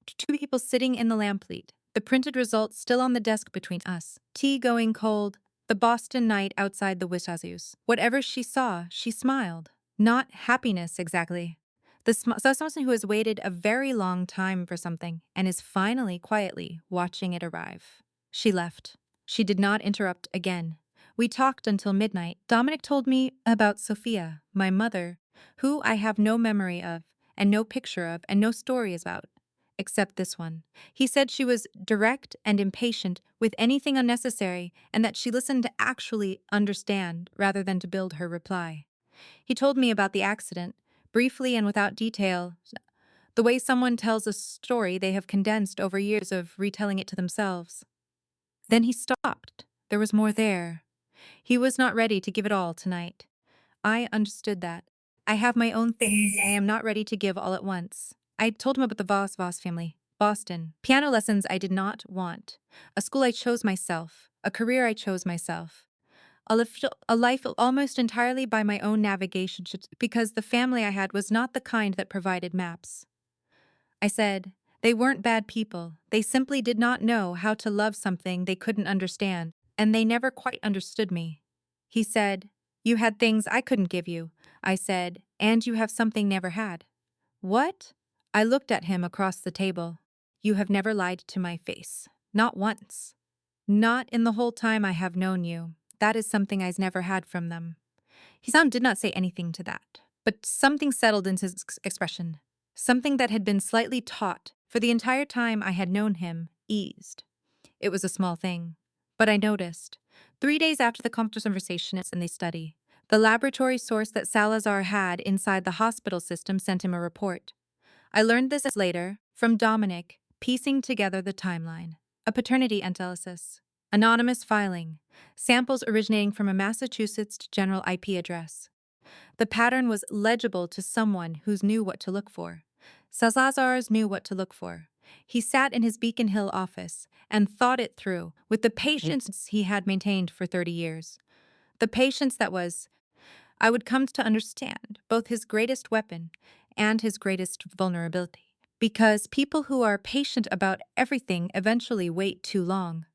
2 people sitting in the lamplight, the printed results still on the desk between us, tea going cold, the Boston night outside the Wishazus. Whatever she saw, she smiled. Not happiness exactly. Someone who has waited a very long time for something and is finally quietly watching it arrive. She left. She did not interrupt again. We talked until midnight. Dominic told me about Sophia, my mother, who I have no memory of, and no picture of, and no stories about, except this one. He said she was direct and impatient with anything unnecessary, and that she listened to actually understand rather than to build her reply. He told me about the accident, briefly and without detail, the way someone tells a story they have condensed over years of retelling it to themselves. Then he stopped. There was more there. He was not ready to give it all tonight. I understood that. I have my own things I am not ready to give all at once. I told him about the Voss family, Boston, piano lessons I did not want, a school I chose myself, a career I chose myself, a life almost entirely by my own navigation because the family I had was not the kind that provided maps. I said, they weren't bad people. They simply did not know how to love something they couldn't understand, and they never quite understood me. He said, "You had things I couldn't give you." I said, "And you have something never had." "What?" I looked at him across the table. "You have never lied to my face. Not once. Not in the whole time I have known you. That is something I've never had from them." He did not say anything to that, but something settled into his expression. Something that had been slightly taut for the entire time I had known him eased. It was a small thing, but I noticed. 3 days after the conversation in the study, the laboratory source that Salazar had inside the hospital system sent him a report. I learned this later from Dominic, piecing together the timeline. A paternity analysis, anonymous filing, samples originating from a Massachusetts general IP address. The pattern was legible to someone who knew what to look for. Salazar's knew what to look for. He sat in his Beacon Hill office and thought it through with the patience he had maintained for 30 years. The patience that was, I would come to understand, both his greatest weapon and his greatest vulnerability. Because people who are patient about everything eventually wait too long.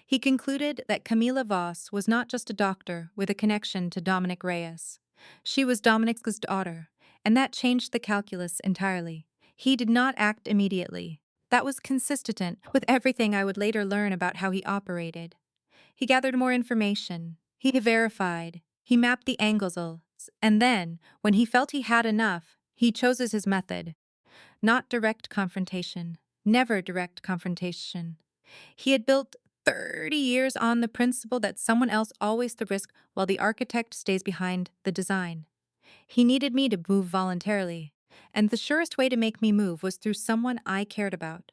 He concluded that Camila Voss was not just a doctor with a connection to Dominic Reyes. She was Dominic's daughter, And that changed the calculus entirely. He did not act immediately. That was consistent with everything I would later learn about how he operated. He gathered more information. He verified. He mapped the angles. And then, when he felt he had enough, he chose his method. Not direct confrontation. Never direct confrontation. He had built 30 years on the principle that someone else always the risk while the architect stays behind the design. He needed me to move voluntarily, and the surest way to make me move was through someone I cared about.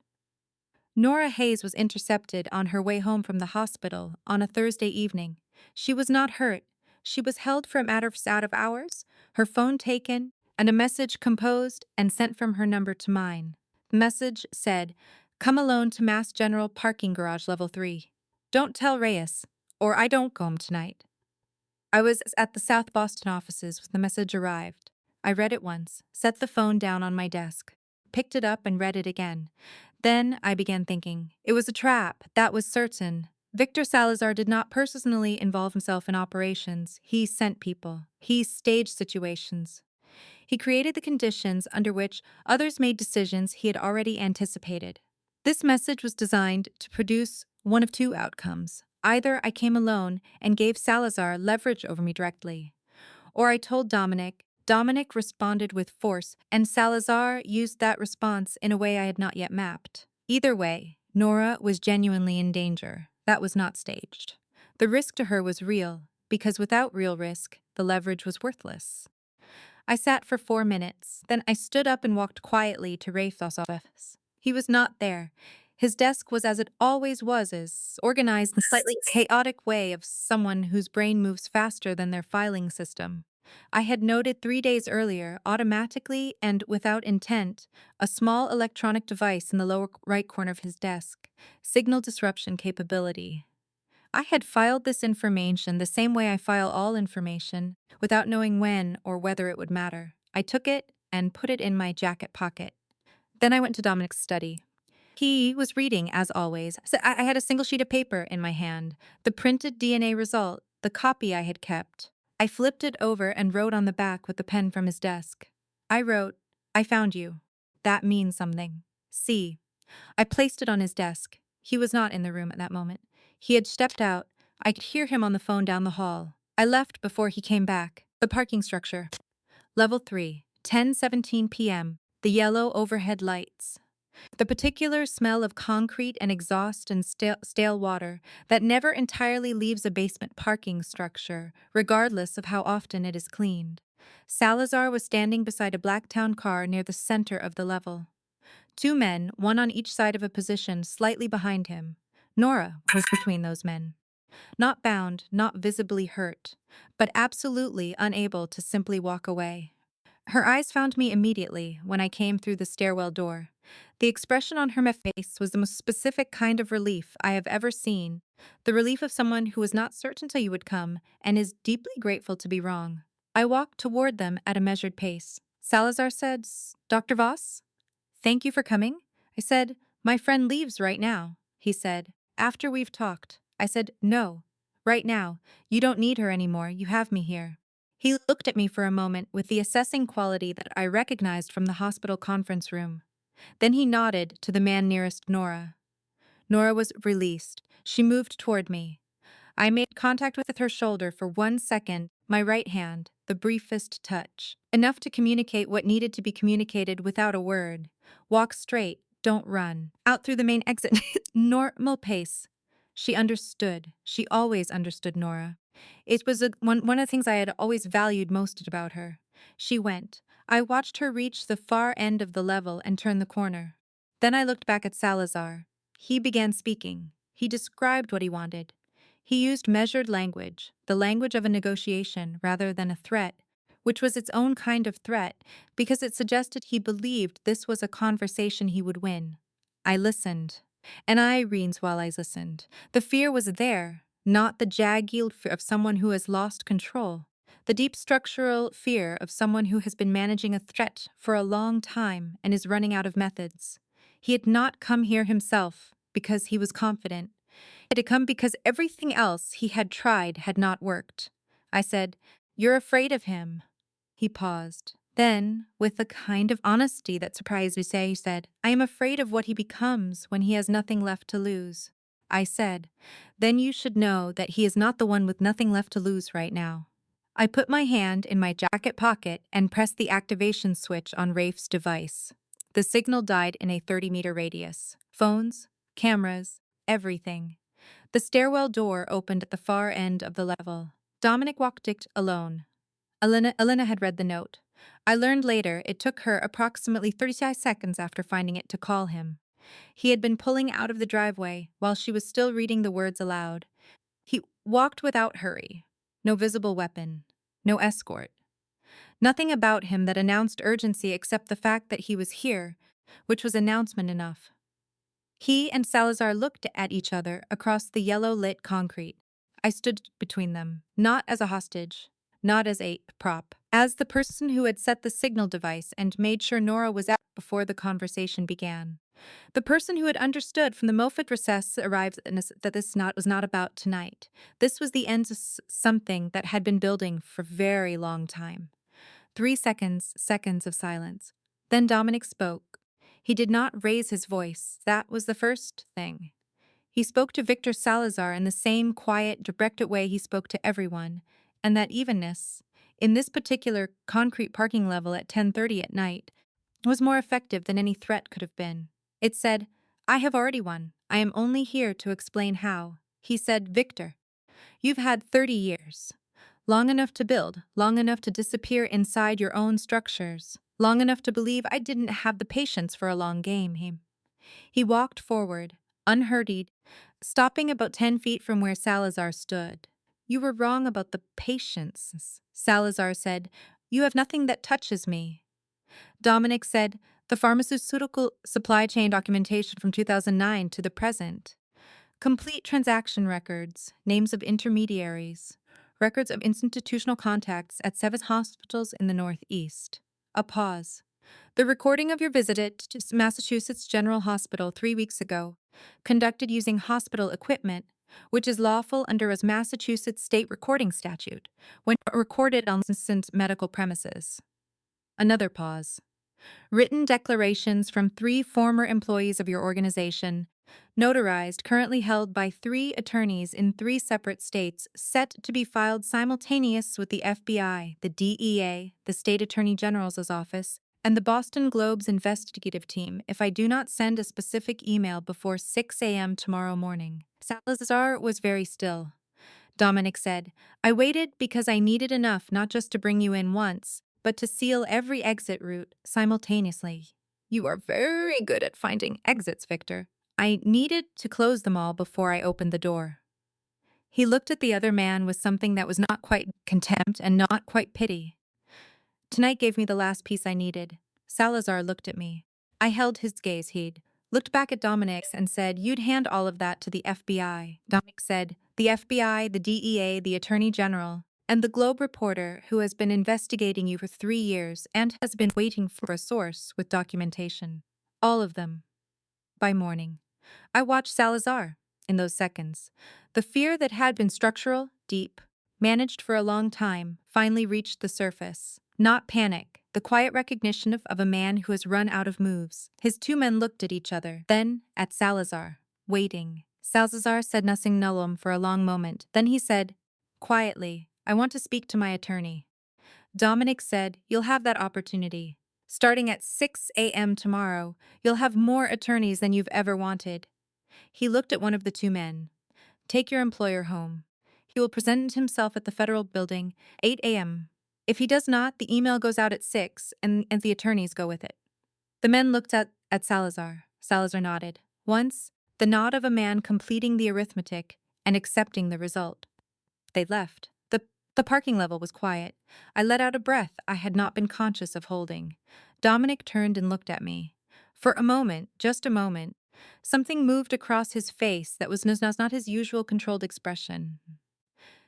Nora Hayes was intercepted on her way home from the hospital on a Thursday evening. She was not hurt. She was held for a matter of out of hours, her phone taken, and a message composed and sent from her number to mine. The message said, "Come alone to Mass General Parking Garage Level 3. Don't tell Reyes, or I don't go home tonight." I was at the South Boston offices when the message arrived. I read it once, set the phone down on my desk, picked it up and read it again. Then I began thinking. It was a trap, that was certain. Victor Salazar did not personally involve himself in operations. He sent people. He staged situations. He created the conditions under which others made decisions he had already anticipated. This message was designed to produce one of two outcomes. Either I came alone and gave Salazar leverage over me directly, or I told Dominic. Dominic responded with force, and Salazar used that response in a way I had not yet mapped. Either way, Nora was genuinely in danger. That was not staged. The risk to her was real, because without real risk, the leverage was worthless. I sat for 4 minutes, then I stood up and walked quietly to Raf's office. He was not there. His desk was as it always was, as organized in a slightly chaotic way of someone whose brain moves faster than their filing system. I had noted 3 days earlier, automatically and without intent, a small electronic device in the lower right corner of his desk, signal disruption capability. I had filed this information the same way I file all information, without knowing when or whether it would matter. I took it and put it in my jacket pocket. Then I went to Dominic's study. He was reading, as always. So I had a single sheet of paper in my hand, the printed DNA result, the copy I had kept. I flipped it over and wrote on the back with the pen from his desk. I wrote, "I found you. That means something. See." I placed it on his desk. He was not in the room at that moment. He had stepped out. I could hear him on the phone down the hall. I left before he came back. The parking structure. Level 3, 10:17 p.m. The yellow overhead lights. The particular smell of concrete and exhaust and stale water that never entirely leaves a basement parking structure, regardless of how often it is cleaned. Salazar was standing beside a black town car near the center of the level. Two men, one on each side of a position slightly behind him. Nora was between those men. Not bound, not visibly hurt, but absolutely unable to simply walk away. Her eyes found me immediately when I came through the stairwell door. The expression on her face was the most specific kind of relief I have ever seen, the relief of someone who was not certain till you would come and is deeply grateful to be wrong. I walked toward them at a measured pace. Salazar said, "Dr. Voss? Thank you for coming." I said, "My friend leaves right now." He said, "After we've talked." I said, "No. Right now. You don't need her anymore. You have me here." He looked at me for a moment with the assessing quality that I recognized from the hospital conference room. Then he nodded to the man nearest Nora. Nora was released. She moved toward me. I made contact with her shoulder for 1 second, my right hand, the briefest touch. Enough to communicate what needed to be communicated without a word. Walk straight, don't run. Out through the main exit. Normal pace. She understood. She always understood Nora. It was one of the things I had always valued most about her. She went. I watched her reach the far end of the level and turn the corner. Then I looked back at Salazar. He began speaking. He described what he wanted. He used measured language, the language of a negotiation rather than a threat, which was its own kind of threat because it suggested he believed this was a conversation he would win. I listened, and I reens while I listened. The fear was there, not the jagged fear of someone who has lost control, the deep structural fear of someone who has been managing a threat for a long time and is running out of methods. He had not come here himself because he was confident. It had come because everything else he had tried had not worked. I said, "You're afraid of him." He paused. Then, with a kind of honesty that surprised me, he said, I am afraid of what he becomes when he has nothing left to lose. I said, then you should know that he is not the one with nothing left to lose right now. I put my hand in my jacket pocket and pressed the activation switch on Rafe's device. The signal died in a 30-meter radius. Phones, cameras, everything. The stairwell door opened at the far end of the level. Dominic walked it alone. Elena had read the note. I learned later it took her approximately 35 seconds after finding it to call him. He had been pulling out of the driveway while she was still reading the words aloud. He walked without hurry. No visible weapon. No escort. Nothing about him that announced urgency except the fact that he was here, which was announcement enough. He and Salazar looked at each other across the yellow-lit concrete. I stood between them, not as a hostage, not as a prop, as the person who had set the signal device and made sure Nora was out before the conversation began. The person who had understood from the Moffat recess arrived that was not about tonight. This was the end of something that had been building for a very long time. 3 seconds of silence. Then Dominic spoke. He did not raise his voice. That was the first thing. He spoke to Victor Salazar in the same quiet, directed way he spoke to everyone, and that evenness, in this particular concrete parking level at 10:30 at night, was more effective than any threat could have been. It said, I have already won. I am only here to explain how. He said, Victor, you've had 30 years. Long enough to build, long enough to disappear inside your own structures, long enough to believe I didn't have the patience for a long game. He walked forward, unhurried, stopping about 10 feet from where Salazar stood. You were wrong about the patience, Salazar said. You have nothing that touches me. Dominic said, the pharmaceutical supply chain documentation from 2009 to the present. Complete transaction records, names of intermediaries, records of institutional contacts at 7 hospitals in the Northeast. A pause. The recording of your visit to Massachusetts General Hospital 3 weeks ago, conducted using hospital equipment, which is lawful under a Massachusetts state recording statute, when recorded on licensed medical premises. Another pause. Written declarations from 3 former employees of your organization, notarized, currently held by 3 attorneys in 3 separate states, set to be filed simultaneous with the FBI, the DEA, the State Attorney General's office, and the Boston Globe's investigative team if I do not send a specific email before 6 a.m. tomorrow morning. Salazar was very still. Dominic said, I waited because I needed enough not just to bring you in once, but to seal every exit route simultaneously. You are very good at finding exits, Victor. I needed to close them all before I opened the door. He looked at the other man with something that was not quite contempt and not quite pity. Tonight gave me the last piece I needed. Salazar looked at me. I held his gaze. He'd looked back at Dominic and said, you'd hand all of that to the FBI. Dominic said, the FBI, the DEA, the Attorney General, and the Globe reporter who has been investigating you for 3 years and has been waiting for a source with documentation. All of them. By morning. I watched Salazar. In those seconds, the fear that had been structural, deep, managed for a long time, finally reached the surface. Not panic, the quiet recognition of a man who has run out of moves. His 2 men looked at each other, then at Salazar, waiting. Salazar said nothing nullum for a long moment. Then he said, quietly, I want to speak to my attorney. Dominic said, you'll have that opportunity. Starting at 6 a.m. tomorrow, you'll have more attorneys than you've ever wanted. He looked at one of the 2 men. Take your employer home. He will present himself at the federal building, 8 a.m. If he does not, the email goes out at 6 and the attorneys go with it. The men looked at Salazar. Salazar nodded. Once, the nod of a man completing the arithmetic and accepting the result. They left. The parking level was quiet. I let out a breath I had not been conscious of holding. Dominic turned and looked at me. For a moment, just a moment, something moved across his face that was not his usual controlled expression.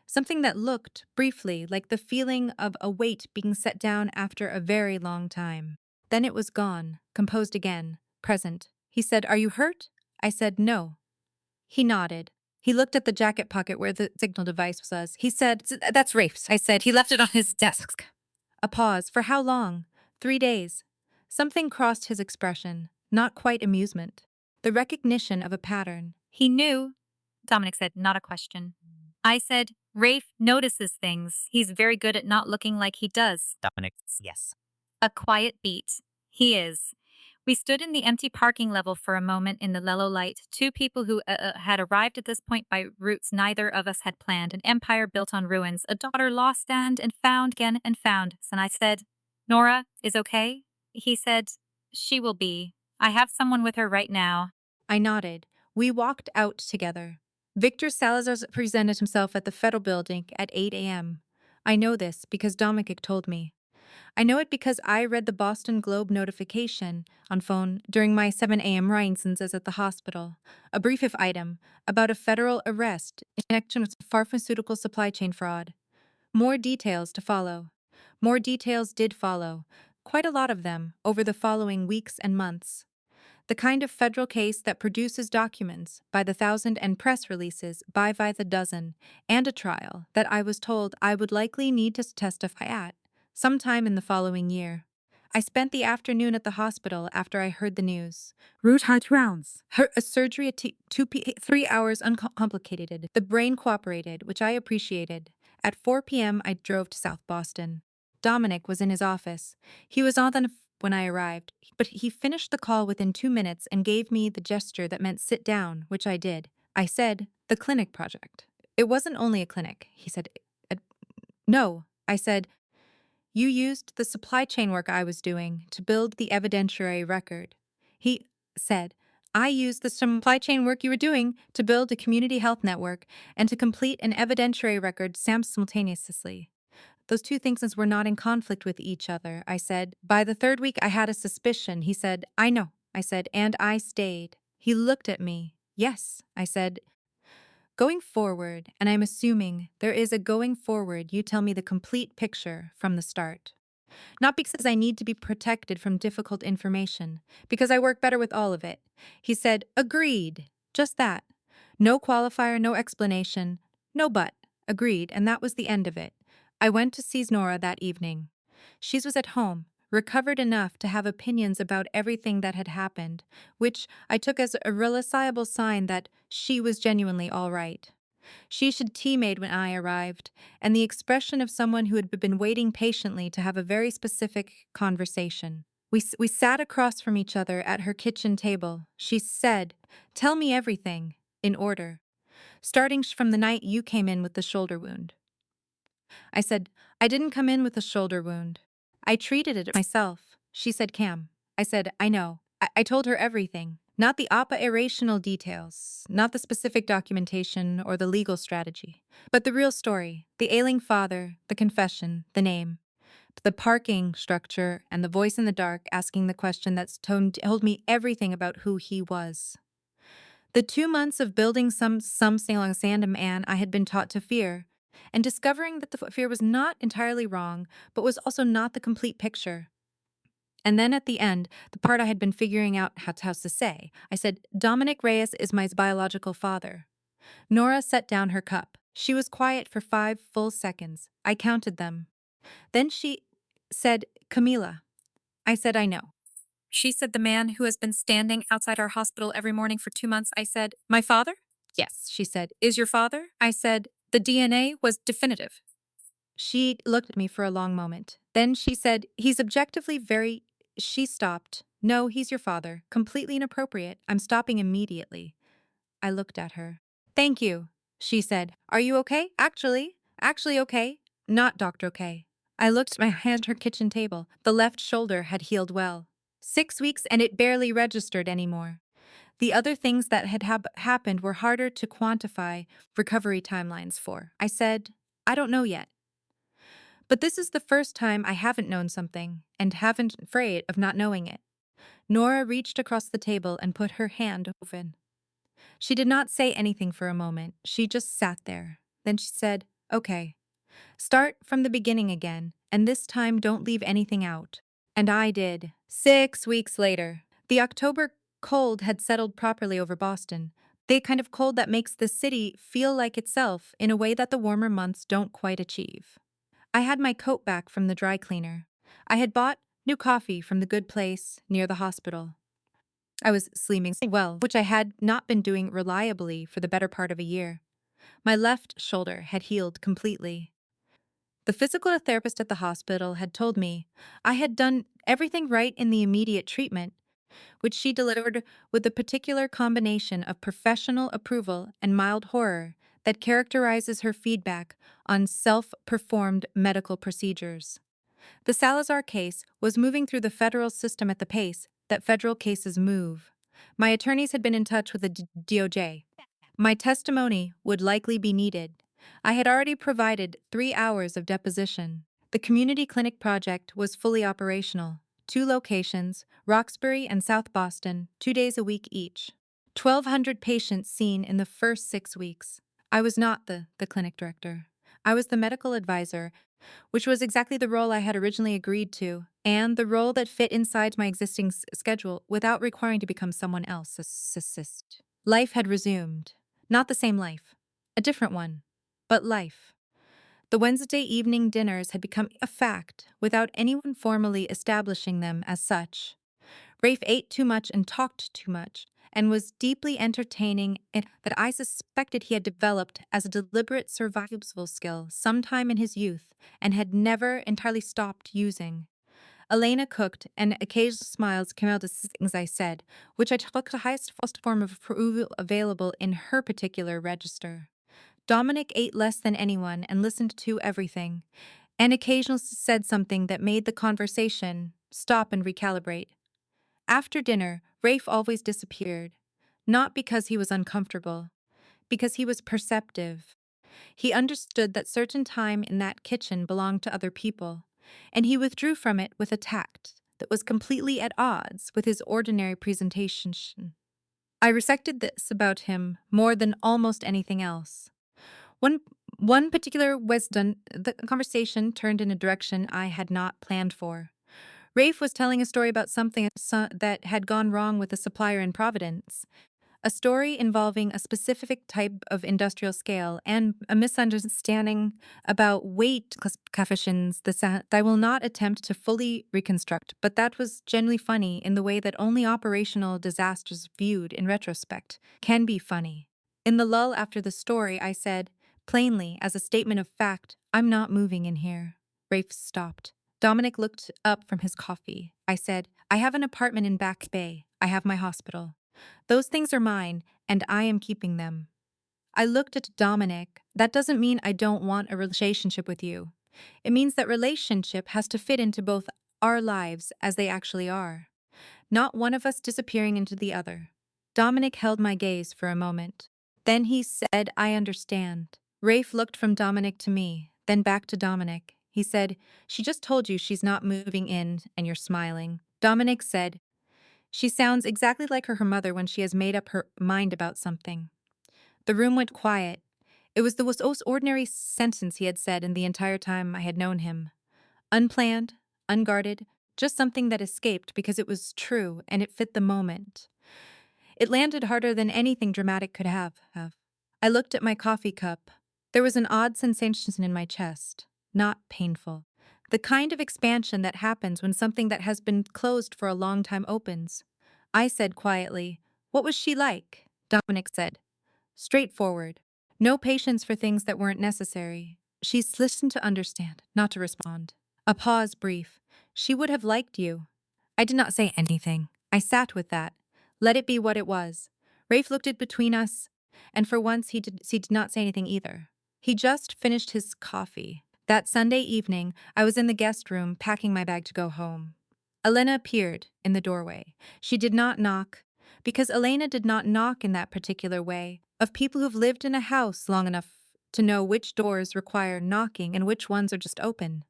Something that looked, briefly, like the feeling of a weight being set down after a very long time. Then it was gone, composed again, present. He said, are you hurt? I said, no. He nodded. He looked at the jacket pocket where the signal device was. He said, that's Rafe's. I said, he left it on his desk. A pause. For how long? 3 days. Something crossed his expression, not quite amusement. The recognition of a pattern. He knew, Dominic said, not a question. I said, Rafe notices things. He's very good at not looking like he does. Dominic, yes. A quiet beat. He is. We stood in the empty parking level for a moment in the yellow light, two people who had arrived at this point by routes neither of us had planned, an empire built on ruins, a daughter lost and found again and found. And I said, Nora is okay? He said, she will be. I have someone with her right now. I nodded. We walked out together. Victor Salazar presented himself at the Federal Building at 8 a.m. I know this because Dominic told me. I know it because I read the Boston Globe notification on phone during my 7 a.m. Ryan's at the hospital. A brief item about a federal arrest in connection with pharmaceutical supply chain fraud. More details to follow. More details did follow, quite a lot of them, over the following weeks and months. The kind of federal case that produces documents by the thousand and press releases by the dozen, and a trial that I was told I would likely need to testify at sometime in the following year. I spent the afternoon at the hospital after I heard the news. Root height rounds. A surgery at 3 hours uncomplicated. The brain cooperated, which I appreciated. At 4 p.m., I drove to South Boston. Dominic was in his office. He was on when I arrived, but he finished the call within 2 minutes and gave me the gesture that meant sit down, which I did. I said, the clinic project. It wasn't only a clinic, he said. No, I said, you used the supply chain work I was doing to build the evidentiary record. He said, I used the supply chain work you were doing to build a community health network and to complete an evidentiary record simultaneously. Those two things were not in conflict with each other, I said. By the third week, I had a suspicion. He said, I know, I said, and I stayed. He looked at me. Yes, I said. Going forward, and I'm assuming there is a going forward, you tell me the complete picture from the start. Not because I need to be protected from difficult information, because I work better with all of it. He said, agreed. Just that. No qualifier, no explanation, no but. Agreed, and that was the end of it. I went to see Nora that evening. She was at home, recovered enough to have opinions about everything that had happened, which I took as a reliable sign that she was genuinely all right. She had tea made when I arrived, and the expression of someone who had been waiting patiently to have a very specific conversation. We sat across from each other at her kitchen table. She said, tell me everything, in order, starting from the night you came in with the shoulder wound. I said, I didn't come in with a shoulder wound. I treated it myself. She said, Cam. I said, I know. I told her everything. Not the operational details, not the specific documentation or the legal strategy, but the real story, the ailing father, the confession, the name, the parking structure, and the voice in the dark asking the question that told me everything about who he was. The 2 months of building something along sand man I had been taught to fear, and discovering that the fear was not entirely wrong, but was also not the complete picture. And then at the end, the part I had been figuring out how to say, I said, Dominic Reyes is my biological father. Nora set down her cup. She was quiet for 5 full seconds. I counted them. Then she said, Camila. I said, I know. She said, the man who has been standing outside our hospital every morning for 2 months. I said, my father? Yes, she said. Is your father? I said, the DNA was definitive. She looked at me for a long moment. Then she said, he's objectively very... She stopped. No, he's your father. Completely inappropriate. I'm stopping immediately. I looked at her. Thank you, she said. Are you okay? Actually okay. Not Dr. Okay. I looked at my hand at her kitchen table. The left shoulder had healed well. 6 weeks and it barely registered anymore. The other things that had happened were harder to quantify recovery timelines for. I said, I don't know yet. But this is the first time I haven't known something, and haven't afraid of not knowing it. Nora reached across the table and put her hand open. She did not say anything for a moment. She just sat there. Then she said, okay. Start from the beginning again, and this time don't leave anything out. And I did. 6 weeks later, the October cold had settled properly over Boston. The kind of cold that makes the city feel like itself in a way that the warmer months don't quite achieve. I had my coat back from the dry cleaner. I had bought New coffee from the good place near the hospital. I was sleeping well, which I had not been doing reliably for the better part of a year. My left shoulder had healed completely. The physical therapist at the hospital had told me I had done everything right in the immediate treatment, which she delivered with the particular combination of professional approval and mild horror that characterizes her feedback on self performed medical procedures. The Salazar case was moving through the federal system at the pace that federal cases move. My attorneys had been in touch with the DOJ. My testimony would likely be needed. I had already provided 3 hours of deposition. The community clinic project was fully operational. 2 locations, Roxbury and South Boston, 2 days a week each. 1,200 patients seen in the first 6 weeks. I was not the clinic director. I was the medical advisor, which was exactly the role I had originally agreed to, and the role that fit inside my existing schedule without requiring to become someone else. Life had resumed. Not the same life. A different one. But life. The Wednesday evening dinners had become a fact without anyone formally establishing them as such. Rafe ate too much and talked too much, and was deeply entertaining in that I suspected he had developed as a deliberate survival skill sometime in his youth and had never entirely stopped using. Elena cooked, and occasional smiles came out as things I said, which I took the highest form of approval available in her particular register. Dominic ate less than anyone and listened to everything, and occasionally said something that made the conversation stop and recalibrate. After dinner, Rafe always disappeared, not because he was uncomfortable, because he was perceptive. He understood that certain time in that kitchen belonged to other people, and he withdrew from it with a tact that was completely at odds with his ordinary presentation. I respected this about him more than almost anything else. One one particular wisdom, the conversation turned in a direction I had not planned for. Rafe was telling a story about something that had gone wrong with a supplier in Providence, a story involving a specific type of industrial scale and a misunderstanding about weight coefficients that I will not attempt to fully reconstruct, but that was genuinely funny in the way that only operational disasters viewed in retrospect can be funny. In the lull after the story, I said, plainly, as a statement of fact, I'm not moving in here. Rafe stopped. Dominic looked up from his coffee. I said, I have an apartment in Back Bay. I have my hospital. Those things are mine, and I am keeping them. I looked at Dominic. That doesn't mean I don't want a relationship with you. It means that relationship has to fit into both our lives as they actually are, not one of us disappearing into the other. Dominic held my gaze for a moment. Then he said, I understand. Rafe looked from Dominic to me, then back to Dominic. He said, she just told you she's not moving in, and you're smiling. Dominic said, she sounds exactly like her mother when she has made up her mind about something. The room went quiet. It was the most ordinary sentence he had said in the entire time I had known him. Unplanned, unguarded, just something that escaped because it was true and it fit the moment. It landed harder than anything dramatic could have. I looked at my coffee cup. There was an odd sensation in my chest, not painful. The kind of expansion that happens when something that has been closed for a long time opens. I said quietly, what was she like? Dominic said, straightforward. No patience for things that weren't necessary. She's listened to understand, not to respond. A pause brief. She would have liked you. I did not say anything. I sat with that. Let it be what it was. Rafe looked it between us, and for once he did not say anything either. He just finished his coffee. That Sunday evening, I was in the guest room packing my bag to go home. Elena appeared in the doorway. She did not knock, because Elena did not knock in that particular way of people who've lived in a house long enough to know which doors require knocking and which ones are just open.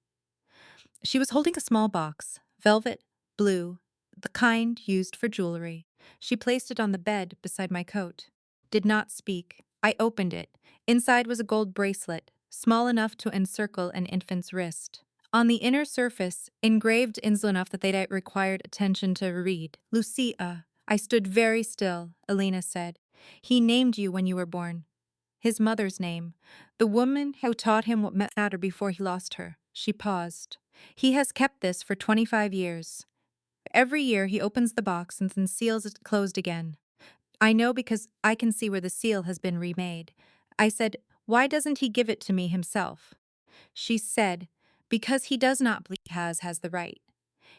She was holding a small box, velvet, blue, the kind used for jewelry. She placed it on the bed beside my coat. Did not speak. I opened it. Inside was a gold bracelet, small enough to encircle an infant's wrist. On the inner surface, engraved in enough that they required attention to read, Lucia. I stood very still, Elena said. He named you when you were born. His mother's name. The woman who taught him what mattered before he lost her. She paused. He has kept this for 25 years. Every year he opens the box and then seals it closed again. I know because I can see where the seal has been remade. I said, "Why doesn't he give it to me himself?" She said, "Because he does not believe he has the right.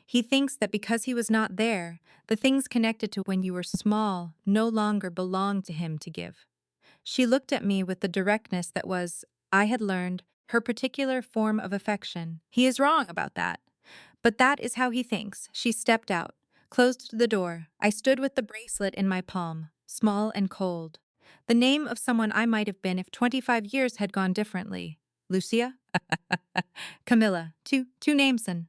He thinks that because he was not there, the things connected to when you were small no longer belong to him to give." She looked at me with the directness that was, I had learned, her particular form of affection. "He is wrong about that. But that is how he thinks." She stepped out, closed the door. I stood with the bracelet in my palm, small and cold. The name of someone I might have been if 25 years had gone differently. Lucia? Camilla. Two names then.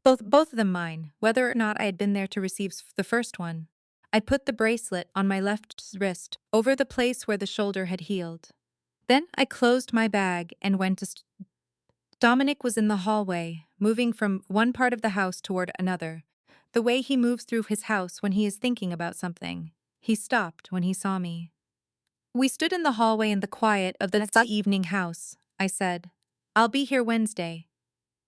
Both of them mine, whether or not I had been there to receive the first one. I put the bracelet on my left wrist, over the place where the shoulder had healed. Then I closed my bag and went to Dominic was in the hallway, moving from one part of the house toward another, the way he moves through his house when he is thinking about something. He stopped when he saw me. We stood in the hallway in the quiet of the evening house. I said, "I'll be here Wednesday."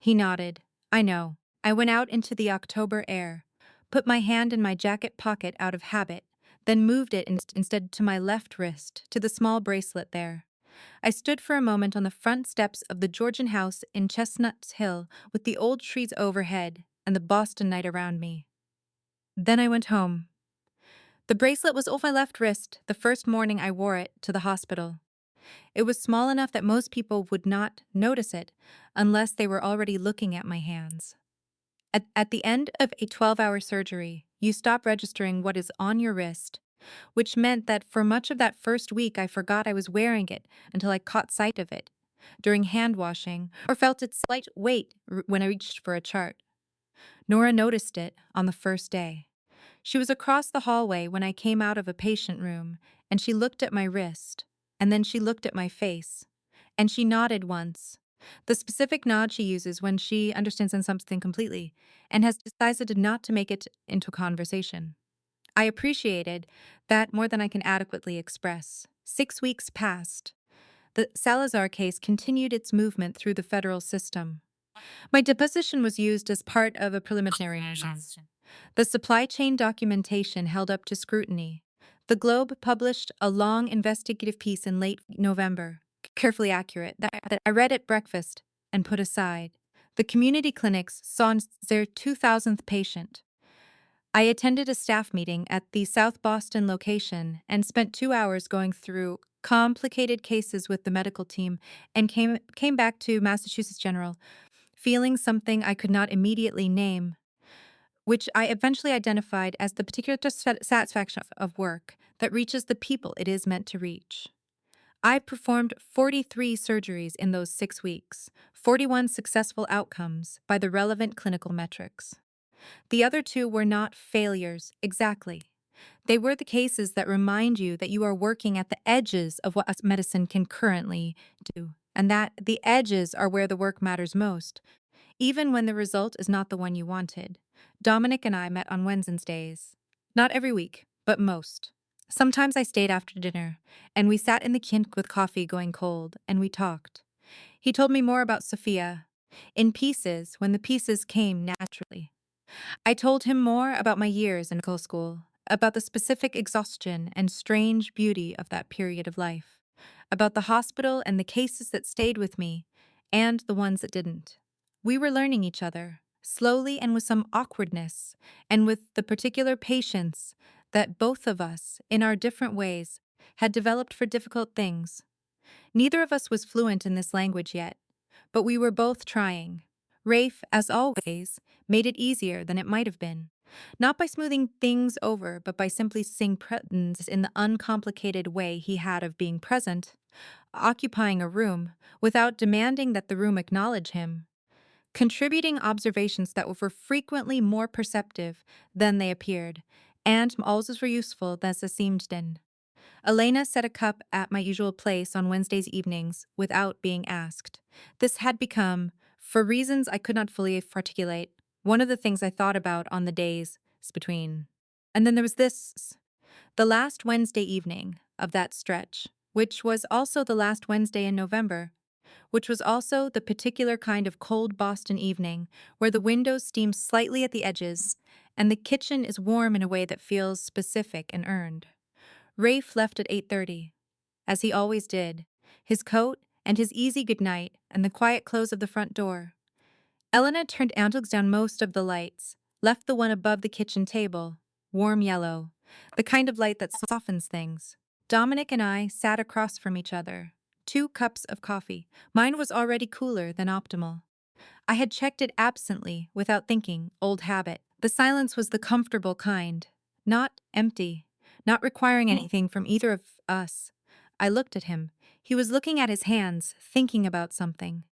He nodded. "I know." I went out into the October air, put my hand in my jacket pocket out of habit, then moved it instead to my left wrist, to the small bracelet there. I stood for a moment on the front steps of the Georgian house in Chestnut Hill with the old trees overhead and the Boston night around me. Then I went home. The bracelet was over my left wrist the first morning I wore it to the hospital. It was small enough that most people would not notice it unless they were already looking at my hands. At the end of a 12-hour surgery, you stop registering what is on your wrist, which meant that for much of that first week I forgot I was wearing it until I caught sight of it during hand washing or felt its slight weight when I reached for a chart. Nora noticed it on the first day. She was across the hallway when I came out of a patient room, and she looked at my wrist, and then she looked at my face, and she nodded once. The specific nod she uses when she understands something completely, and has decided not to make it into a conversation. I appreciated that more than I can adequately express. 6 weeks passed. The Salazar case continued its movement through the federal system. My deposition was used as part of a preliminary. The supply chain documentation held up to scrutiny. The Globe published a long investigative piece in late November, carefully accurate, that I read at breakfast and put aside. The community clinics saw their 2000th patient. I attended a staff meeting at the South Boston location and spent 2 hours going through complicated cases with the medical team and came back to Massachusetts General, feeling something I could not immediately name, which I eventually identified as the particular satisfaction of work that reaches the people it is meant to reach. I performed 43 surgeries in those 6 weeks, 41 successful outcomes by the relevant clinical metrics. The other two were not failures, exactly. They were the cases that remind you that you are working at the edges of what medicine can currently do, and that the edges are where the work matters most, even when the result is not the one you wanted. Dominic and I met on Wednesdays. Not every week, but most. Sometimes I stayed after dinner, and we sat in the kink with coffee going cold, and we talked. He told me more about Sophia, in pieces when the pieces came naturally. I told him more about my years in medical school, about the specific exhaustion and strange beauty of that period of life, about the hospital and the cases that stayed with me, and the ones that didn't. We were learning each other, slowly and with some awkwardness, and with the particular patience that both of us, in our different ways, had developed for difficult things. Neither of us was fluent in this language yet, but we were both trying. Rafe, as always, made it easier than it might have been. Not by smoothing things over, but by simply seeing presence in the uncomplicated way he had of being present, occupying a room, without demanding that the room acknowledge him, contributing observations that were frequently more perceptive than they appeared, and always were useful as they seemed then. Elena set a cup at my usual place on Wednesdays evenings without being asked. This had become, for reasons I could not fully articulate, one of the things I thought about on the days between. And then there was this, the last Wednesday evening of that stretch, which was also the last Wednesday in November. which was also the particular kind of cold Boston evening where the windows steam slightly at the edges and the kitchen is warm in a way that feels specific and earned. Rafe left at 8:30, as he always did, his coat and his easy goodnight and the quiet close of the front door. Elena turned down most of the lights, left the one above the kitchen table, warm yellow, the kind of light that softens things. Dominic and I sat across from each other, 2 cups of coffee. Mine was already cooler than optimal. I had checked it absently, without thinking, old habit. The silence was the comfortable kind, not empty, not requiring anything from either of us. I looked at him. He was looking at his hands, thinking about something.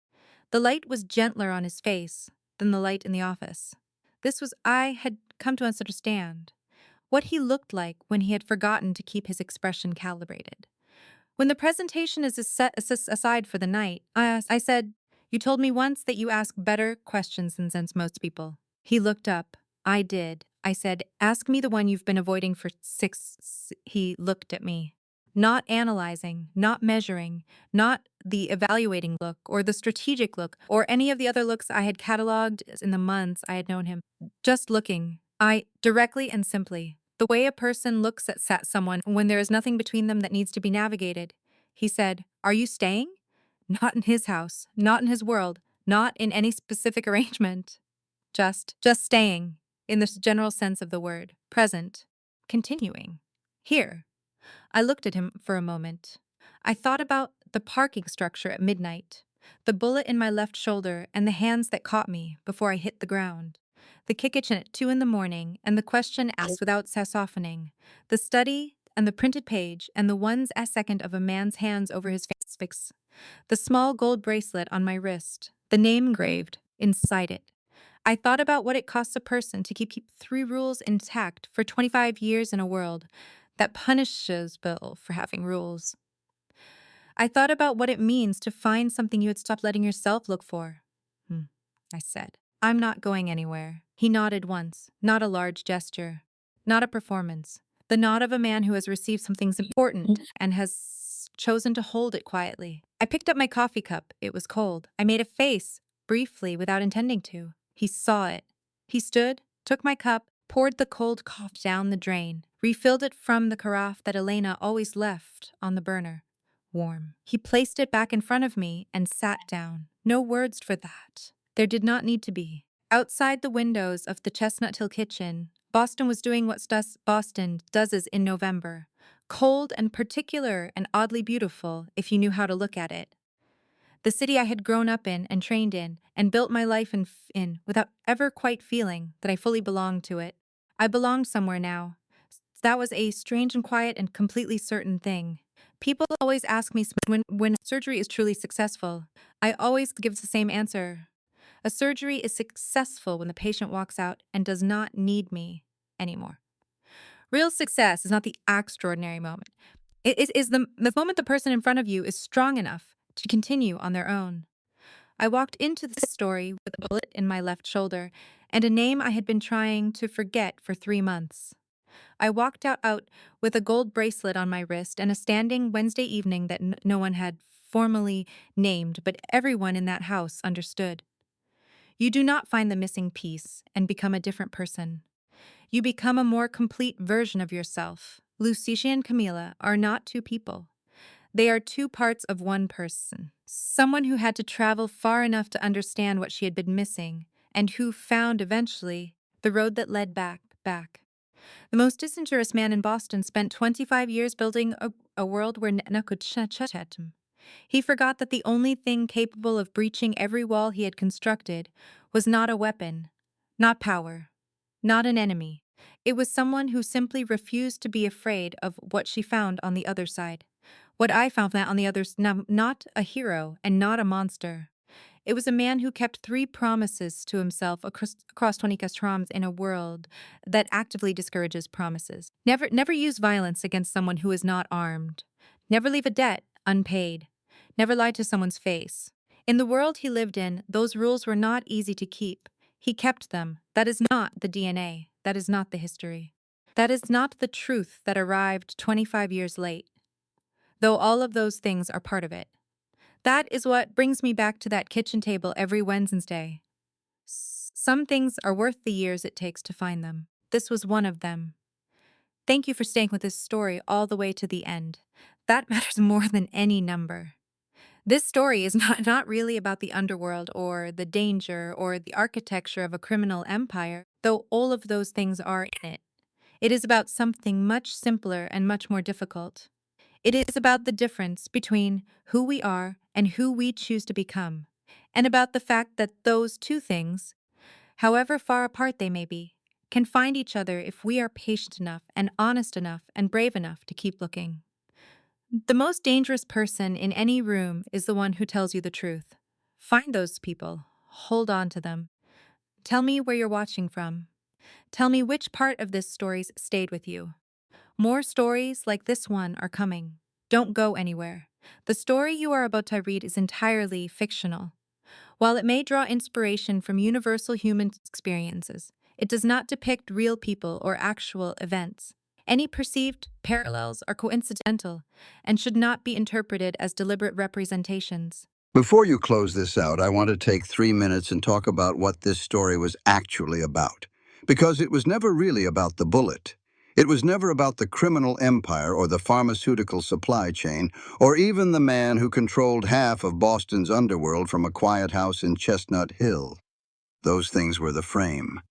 The light was gentler on his face than the light in the office. This was I had come to understand. What he looked like when he had forgotten to keep his expression calibrated. When the presentation is set aside for the night, I said, "You told me once that you ask better questions than sense most people." He looked up. I did. I said, "Ask me the one you've been avoiding for 6." He looked at me. Not analyzing, not measuring, not the evaluating look or the strategic look or any of the other looks I had cataloged in the months I had known him. Just looking. Directly and simply. The way a person looks at someone when there is nothing between them that needs to be navigated. He said, "Are you staying?" Not in his house, not in his world, not in any specific arrangement. Just staying, in the general sense of the word. Present. Continuing. Here. I looked at him for a moment. I thought about the parking structure at midnight, the bullet in my left shoulder and the hands that caught me before I hit the ground, the kitchen at 2 in the morning and the question asked without softening, the study and the printed page and the 1 second of a man's hands over his face, the small gold bracelet on my wrist, the name engraved inside it. I thought about what it costs a person to keep 3 rules intact for 25 years in a world that punishes Bill for having rules. I thought about what it means to find something you had stopped letting yourself look for. I said, "I'm not going anywhere." He nodded once, not a large gesture, not a performance. The nod of a man who has received something important and has chosen to hold it quietly. I picked up my coffee cup. It was cold. I made a face, briefly, without intending to. He saw it. He stood, took my cup, poured the cold coffee down the drain, refilled it from the carafe that Elena always left on the burner. Warm. He placed it back in front of me and sat down. No words for that. There did not need to be. Outside the windows of the Chestnut Hill kitchen, Boston was doing what Boston does in November. Cold and particular and oddly beautiful if you knew how to look at it. The city I had grown up in and trained in and built my life in without ever quite feeling that I fully belonged to it. I belonged somewhere now. That was a strange and quiet and completely certain thing. People always ask me when surgery is truly successful. I always give the same answer. A surgery is successful when the patient walks out and does not need me anymore. Real success is not the extraordinary moment. It is the moment the person in front of you is strong enough to continue on their own. I walked into this story with a bullet in my left shoulder and a name I had been trying to forget for 3 months. I walked out with a gold bracelet on my wrist and a standing Wednesday evening that no one had formally named, but everyone in that house understood. You do not find the missing piece and become a different person. You become a more complete version of yourself. Lucia and Camila are not 2 people. They are 2 parts of one person. Someone who had to travel far enough to understand what she had been missing, and who found eventually the road that led back. The most disingenuous man in Boston spent 25 years building a world where no could chat him. He forgot that the only thing capable of breaching every wall he had constructed was not a weapon, not power, not an enemy. It was someone who simply refused to be afraid of what she found on the other side. What I found on the other side, not a hero and not a monster. It was a man who kept 3 promises to himself across 20 trams in a world that actively discourages promises. Never use violence against someone who is not armed. Never leave a debt unpaid. Never lie to someone's face. In the world he lived in, those rules were not easy to keep. He kept them. That is not the DNA. That is not the history. That is not the truth that arrived 25 years late, though all of those things are part of it. That is what brings me back to that kitchen table every Wednesday. Some things are worth the years it takes to find them. This was one of them. Thank you for staying with this story all the way to the end. That matters more than any number. This story is not really about the underworld or the danger or the architecture of a criminal empire, though all of those things are in it. It is about something much simpler and much more difficult. It is about the difference between who we are and who we choose to become, and about the fact that those two things, however far apart they may be, can find each other if we are patient enough and honest enough and brave enough to keep looking. The most dangerous person in any room is the one who tells you the truth. Find those people. Hold on to them. Tell me where you're watching from. Tell me which part of this story's stayed with you. More stories like this one are coming. Don't go anywhere. The story you are about to read is entirely fictional. While it may draw inspiration from universal human experiences, it does not depict real people or actual events. Any perceived parallels are coincidental and should not be interpreted as deliberate representations. Before you close this out, I want to take 3 minutes and talk about what this story was actually about. Because it was never really about the bullet. It was never about the criminal empire or the pharmaceutical supply chain, or even the man who controlled half of Boston's underworld from a quiet house in Chestnut Hill. Those things were the frame.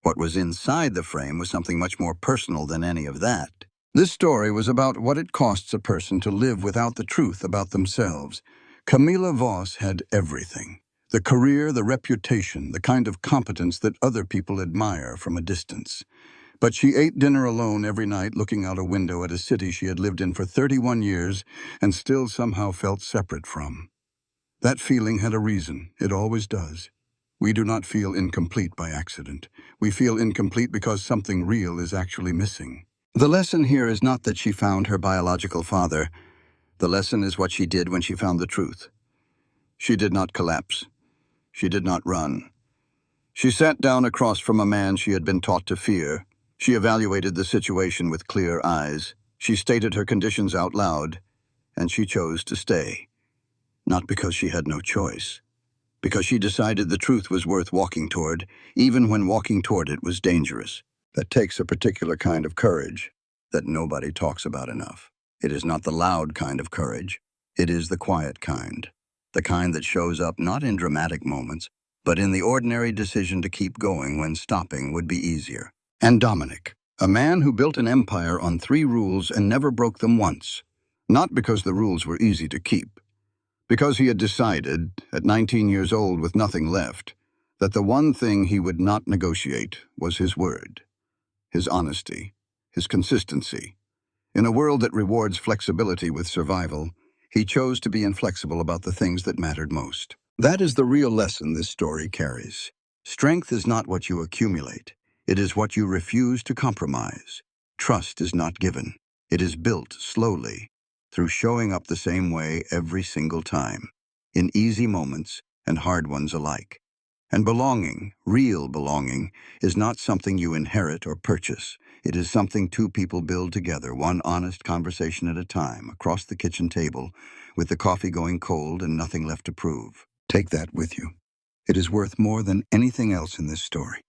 What was inside the frame was something much more personal than any of that. This story was about what it costs a person to live without the truth about themselves. Camilla Voss had everything. The career, the reputation, the kind of competence that other people admire from a distance. But she ate dinner alone every night, looking out a window at a city she had lived in for 31 years and still somehow felt separate from. That feeling had a reason. It always does. We do not feel incomplete by accident. We feel incomplete because something real is actually missing. The lesson here is not that she found her biological father. The lesson is what she did when she found the truth. She did not collapse. She did not run. She sat down across from a man she had been taught to fear. She evaluated the situation with clear eyes. She stated her conditions out loud, and she chose to stay. Not because she had no choice. Because she decided the truth was worth walking toward, even when walking toward it was dangerous. That takes a particular kind of courage that nobody talks about enough. It is not the loud kind of courage. It is the quiet kind. The kind that shows up not in dramatic moments, but in the ordinary decision to keep going when stopping would be easier. And Dominic, a man who built an empire on 3 rules and never broke them once. Not because the rules were easy to keep. Because he had decided, at 19 years old with nothing left, that the one thing he would not negotiate was his word, his honesty, his consistency. In a world that rewards flexibility with survival, he chose to be inflexible about the things that mattered most. That is the real lesson this story carries. Strength is not what you accumulate. It is what you refuse to compromise. Trust is not given. It is built slowly, through showing up the same way every single time, in easy moments and hard ones alike. And belonging, real belonging, is not something you inherit or purchase. It is something 2 people build together, one honest conversation at a time, across the kitchen table, with the coffee going cold and nothing left to prove. Take that with you. It is worth more than anything else in this story.